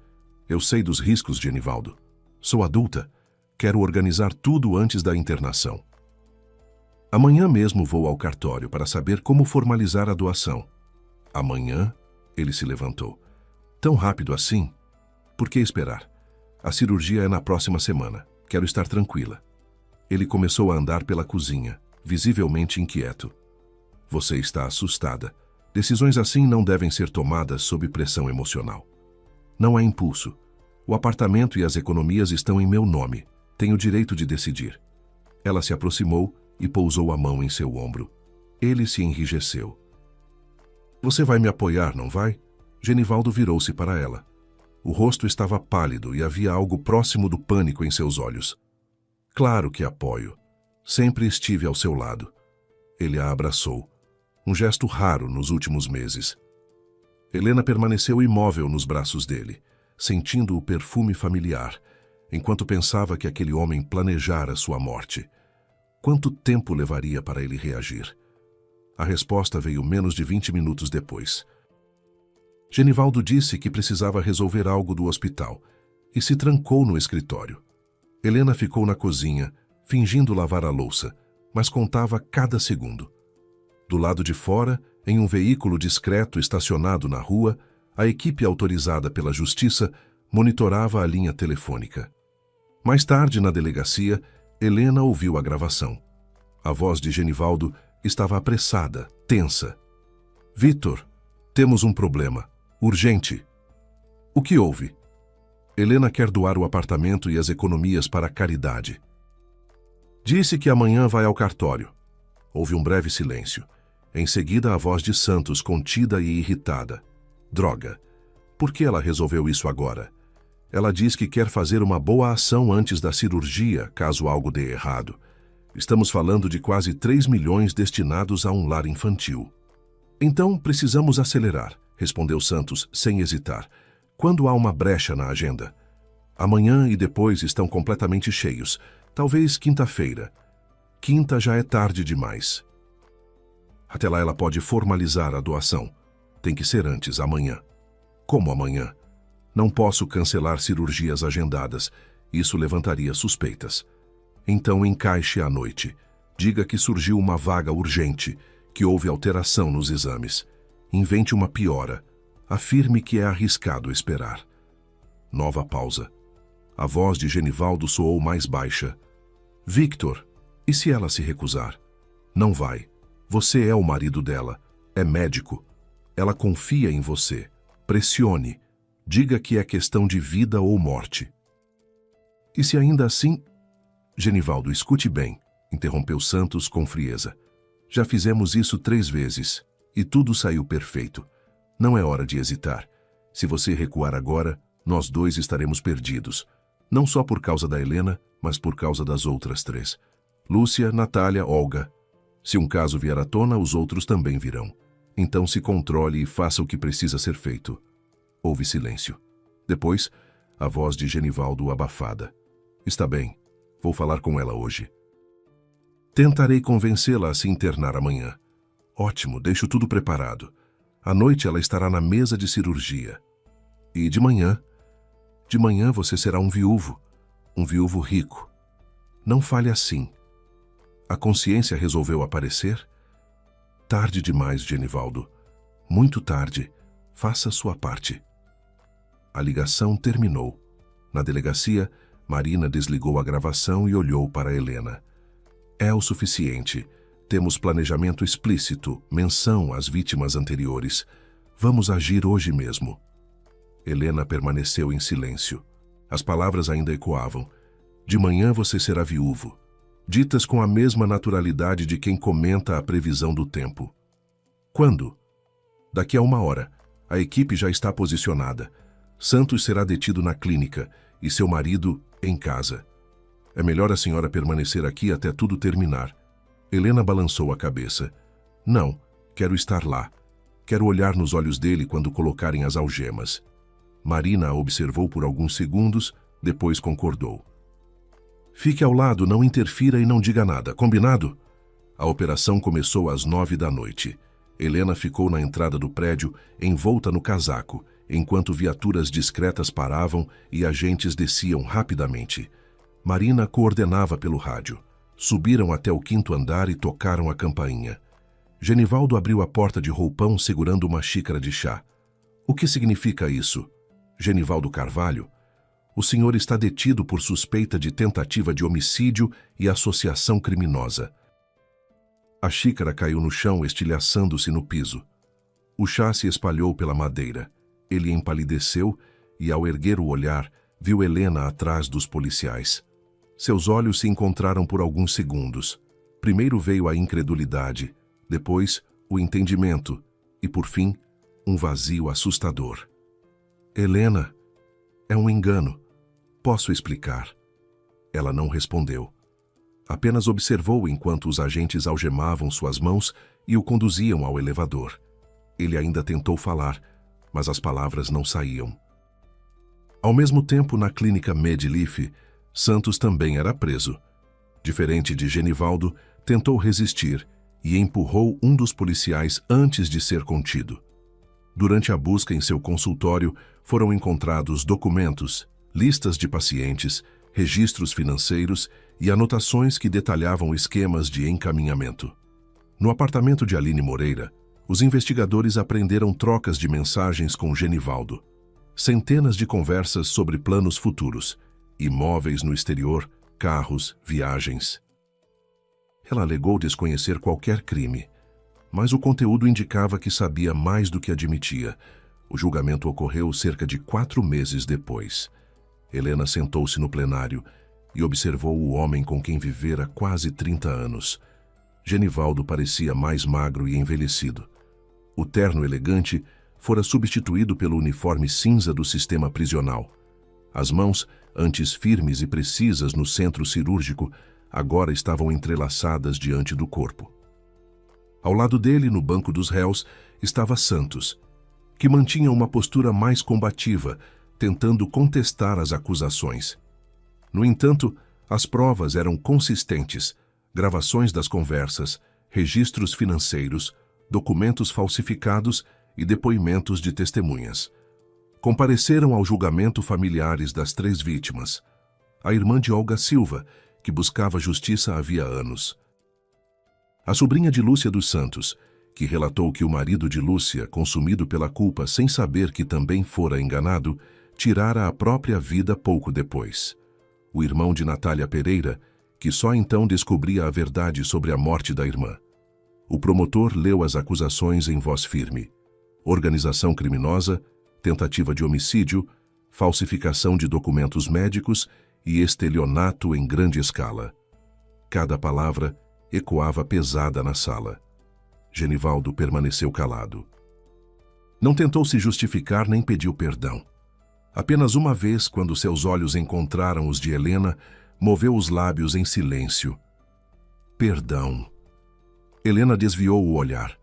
Eu sei dos riscos, Genivaldo. Sou adulta. Quero organizar tudo antes da internação. Amanhã mesmo vou ao cartório para saber como formalizar a doação. Amanhã? Ele se levantou. Tão rápido assim? Por que esperar? A cirurgia é na próxima semana. Quero estar tranquila. Ele começou a andar pela cozinha, visivelmente inquieto. Você está assustada. Decisões assim não devem ser tomadas sob pressão emocional. Não é impulso. O apartamento e as economias estão em meu nome. Tenho direito de decidir. Ela se aproximou e pousou a mão em seu ombro. Ele se enrijeceu. Você vai me apoiar, não vai? Genivaldo virou-se para ela. O rosto estava pálido e havia algo próximo do pânico em seus olhos. Claro que apoio. Sempre estive ao seu lado. Ele a abraçou. Um gesto raro nos últimos meses. Helena permaneceu imóvel nos braços dele, sentindo o perfume familiar, enquanto pensava que aquele homem planejara sua morte. Quanto tempo levaria para ele reagir? A resposta veio menos de 20 minutos depois. Genivaldo disse que precisava resolver algo do hospital e se trancou no escritório. Helena ficou na cozinha, fingindo lavar a louça, mas contava cada segundo. Do lado de fora, em um veículo discreto estacionado na rua, a equipe autorizada pela justiça monitorava a linha telefônica. Mais tarde, na delegacia, Helena ouviu a gravação. A voz de Genivaldo estava apressada, tensa. Victor, temos um problema. Urgente. O que houve? Helena quer doar o apartamento e as economias para a caridade. Disse que amanhã vai ao cartório. Houve um breve silêncio. Em seguida, a voz de Santos, contida e irritada. Droga. Por que ela resolveu isso agora? Ela diz que quer fazer uma boa ação antes da cirurgia, caso algo dê errado. Estamos falando de quase 3 milhões destinados a um lar infantil. Então, precisamos acelerar, respondeu Santos, sem hesitar. Quando há uma brecha na agenda? Amanhã e depois estão completamente cheios. Talvez quinta-feira. Quinta já é tarde demais. Até lá ela pode formalizar a doação. Tem que ser antes, amanhã. Como amanhã? Não posso cancelar cirurgias agendadas. Isso levantaria suspeitas. Então encaixe à noite. Diga que surgiu uma vaga urgente, que houve alteração nos exames. Invente uma piora. Afirme que é arriscado esperar. Nova pausa. A voz de Genivaldo soou mais baixa. Victor, e se ela se recusar? Não vai. Você é o marido dela. É médico. Ela confia em você. Pressione. Diga que é questão de vida ou morte. E se ainda assim... Genivaldo, escute bem, interrompeu Santos com frieza. Já fizemos isso 3 vezes, e tudo saiu perfeito. Não é hora de hesitar. Se você recuar agora, nós 2 estaremos perdidos. Não só por causa da Helena, mas por causa das outras 3. Lúcia, Natália, Olga. Se um caso vier à tona, os outros também virão. Então se controle e faça o que precisa ser feito. Houve silêncio. Depois, a voz de Genivaldo abafada. Está bem, vou falar com ela hoje. Tentarei convencê-la a se internar amanhã. Ótimo, deixo tudo preparado. À noite ela estará na mesa de cirurgia. E de manhã? De manhã você será um viúvo rico. Não fale assim. A consciência resolveu aparecer? Tarde demais, Genivaldo. Muito tarde. Faça sua parte. A ligação terminou. Na delegacia, Marina desligou a gravação e olhou para Helena. É o suficiente. Temos planejamento explícito, menção às vítimas anteriores. Vamos agir hoje mesmo. Helena permaneceu em silêncio. As palavras ainda ecoavam. De manhã você será viúvo. Ditas com a mesma naturalidade de quem comenta a previsão do tempo. Quando? Daqui a 1 hora. A equipe já está posicionada. Santos será detido na clínica e seu marido em casa. É melhor a senhora permanecer aqui até tudo terminar. Helena balançou a cabeça. Não, quero estar lá. Quero olhar nos olhos dele quando colocarem as algemas. Marina a observou por alguns segundos, depois concordou. Fique ao lado, não interfira e não diga nada, combinado? A operação começou às 9 da noite. Helena ficou na entrada do prédio, envolta no casaco, enquanto viaturas discretas paravam e agentes desciam rapidamente. Marina coordenava pelo rádio. Subiram até o 5º andar e tocaram a campainha. Genivaldo abriu a porta de roupão segurando uma xícara de chá. O que significa isso? Genivaldo Carvalho? O senhor está detido por suspeita de tentativa de homicídio e associação criminosa. A xícara caiu no chão, estilhaçando-se no piso. O chá se espalhou pela madeira. Ele empalideceu e, ao erguer o olhar, viu Helena atrás dos policiais. Seus olhos se encontraram por alguns segundos. Primeiro veio a incredulidade, depois o entendimento e, por fim, um vazio assustador. Helena, é um engano. Posso explicar? Ela não respondeu. Apenas observou enquanto os agentes algemavam suas mãos e o conduziam ao elevador. Ele ainda tentou falar, mas as palavras não saíam. Ao mesmo tempo, na clínica Medlife, Santos também era preso. Diferente de Genivaldo, tentou resistir e empurrou um dos policiais antes de ser contido. Durante a busca em seu consultório, foram encontrados documentos, listas de pacientes, registros financeiros e anotações que detalhavam esquemas de encaminhamento. No apartamento de Aline Moreira, os investigadores apreenderam trocas de mensagens com Genivaldo, centenas de conversas sobre planos futuros, imóveis no exterior, carros, viagens. Ela alegou desconhecer qualquer crime, mas o conteúdo indicava que sabia mais do que admitia. O julgamento ocorreu cerca de 4 meses depois. Helena sentou-se no plenário e observou o homem com quem vivera quase 30 anos. Genivaldo parecia mais magro e envelhecido. O terno elegante fora substituído pelo uniforme cinza do sistema prisional. As mãos, antes firmes e precisas no centro cirúrgico, agora estavam entrelaçadas diante do corpo. Ao lado dele, no banco dos réus, estava Santos, que mantinha uma postura mais combativa, tentando contestar as acusações. No entanto, as provas eram consistentes: gravações das conversas, registros financeiros, documentos falsificados e depoimentos de testemunhas. Compareceram ao julgamento familiares das 3 vítimas. A irmã de Olga Silva, que buscava justiça havia anos. A sobrinha de Lúcia dos Santos, que relatou que o marido de Lúcia, consumido pela culpa sem saber que também fora enganado, tirara a própria vida pouco depois. O irmão de Natália Pereira, que só então descobria a verdade sobre a morte da irmã. O promotor leu as acusações em voz firme: organização criminosa, tentativa de homicídio, falsificação de documentos médicos e estelionato em grande escala. Cada palavra ecoava pesada na sala. Genivaldo permaneceu calado. Não tentou se justificar nem pediu perdão. Apenas uma vez, quando seus olhos encontraram os de Helena, moveu os lábios em silêncio. Perdão. Helena desviou o olhar.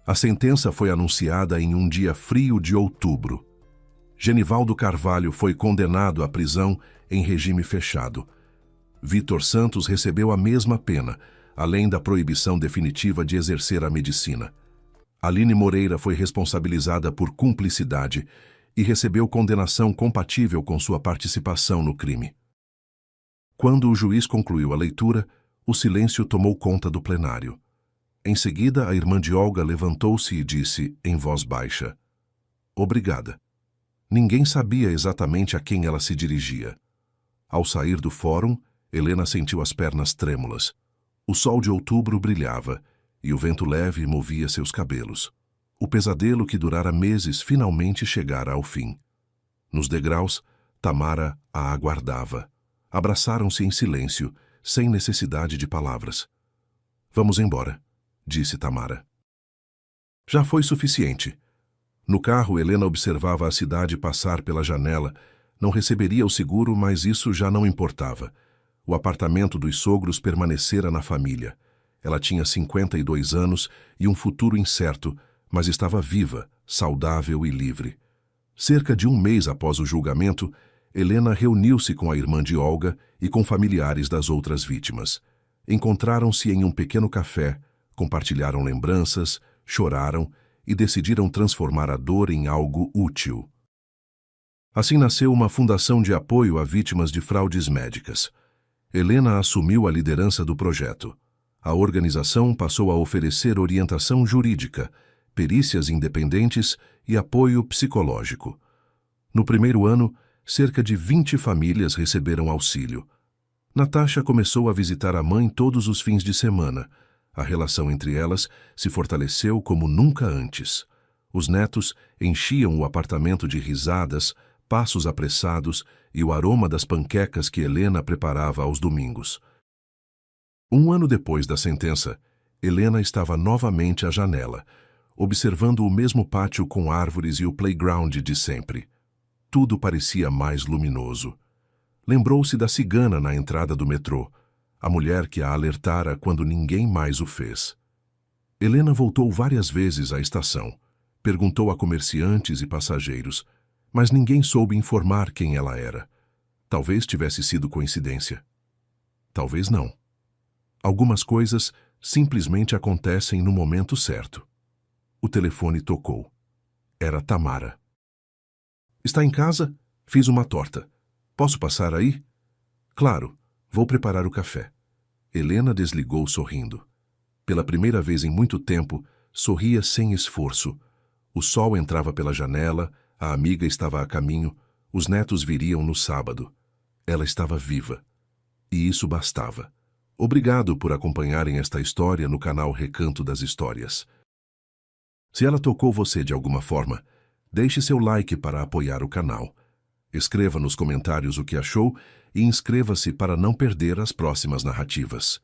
A sentença foi anunciada em um dia frio de outubro. Genivaldo Carvalho foi condenado à prisão em regime fechado. Vitor Santos recebeu a mesma pena, além da proibição definitiva de exercer a medicina. Aline Moreira foi responsabilizada por cumplicidade e recebeu condenação compatível com sua participação no crime. Quando o juiz concluiu a leitura, o silêncio tomou conta do plenário. Em seguida, a irmã de Olga levantou-se e disse, em voz baixa, "Obrigada." Ninguém sabia exatamente a quem ela se dirigia. Ao sair do fórum, Helena sentiu as pernas trêmulas. O sol de outubro brilhava e o vento leve movia seus cabelos. O pesadelo que durara meses finalmente chegara ao fim. Nos degraus, Tamara a aguardava. Abraçaram-se em silêncio, sem necessidade de palavras. "Vamos embora", disse Tamara. Já foi suficiente. No carro, Helena observava a cidade passar pela janela. Não receberia o seguro, mas isso já não importava. O apartamento dos sogros permanecera na família. Ela tinha 52 anos e um futuro incerto, mas estava viva, saudável e livre. Cerca de um mês após o julgamento, Helena reuniu-se com a irmã de Olga e com familiares das outras vítimas. Encontraram-se em um pequeno café, compartilharam lembranças, choraram e decidiram transformar a dor em algo útil. Assim nasceu uma fundação de apoio a vítimas de fraudes médicas. Helena assumiu a liderança do projeto. A organização passou a oferecer orientação jurídica, perícias independentes e apoio psicológico. No primeiro ano, cerca de 20 famílias receberam auxílio. Natasha começou a visitar a mãe todos os fins de semana. A relação entre elas se fortaleceu como nunca antes. Os netos enchiam o apartamento de risadas, passos apressados e o aroma das panquecas que Helena preparava aos domingos. Um ano depois da sentença, Helena estava novamente à janela, observando o mesmo pátio com árvores e o playground de sempre. Tudo parecia mais luminoso. Lembrou-se da cigana na entrada do metrô, a mulher que a alertara quando ninguém mais o fez. Helena voltou várias vezes à estação, perguntou a comerciantes e passageiros, mas ninguém soube informar quem ela era. Talvez tivesse sido coincidência. Talvez não. Algumas coisas simplesmente acontecem no momento certo. O telefone tocou. Era Tamara. "Está em casa? Fiz uma torta. Posso passar aí?" "Claro, vou preparar o café." Helena desligou sorrindo. Pela primeira vez em muito tempo, sorria sem esforço. O sol entrava pela janela, a amiga estava a caminho, os netos viriam no sábado. Ela estava viva. E isso bastava. Obrigado por acompanharem esta história no canal Recanto das Histórias. Se ela tocou você de alguma forma, deixe seu like para apoiar o canal. Escreva nos comentários o que achou e inscreva-se para não perder as próximas narrativas.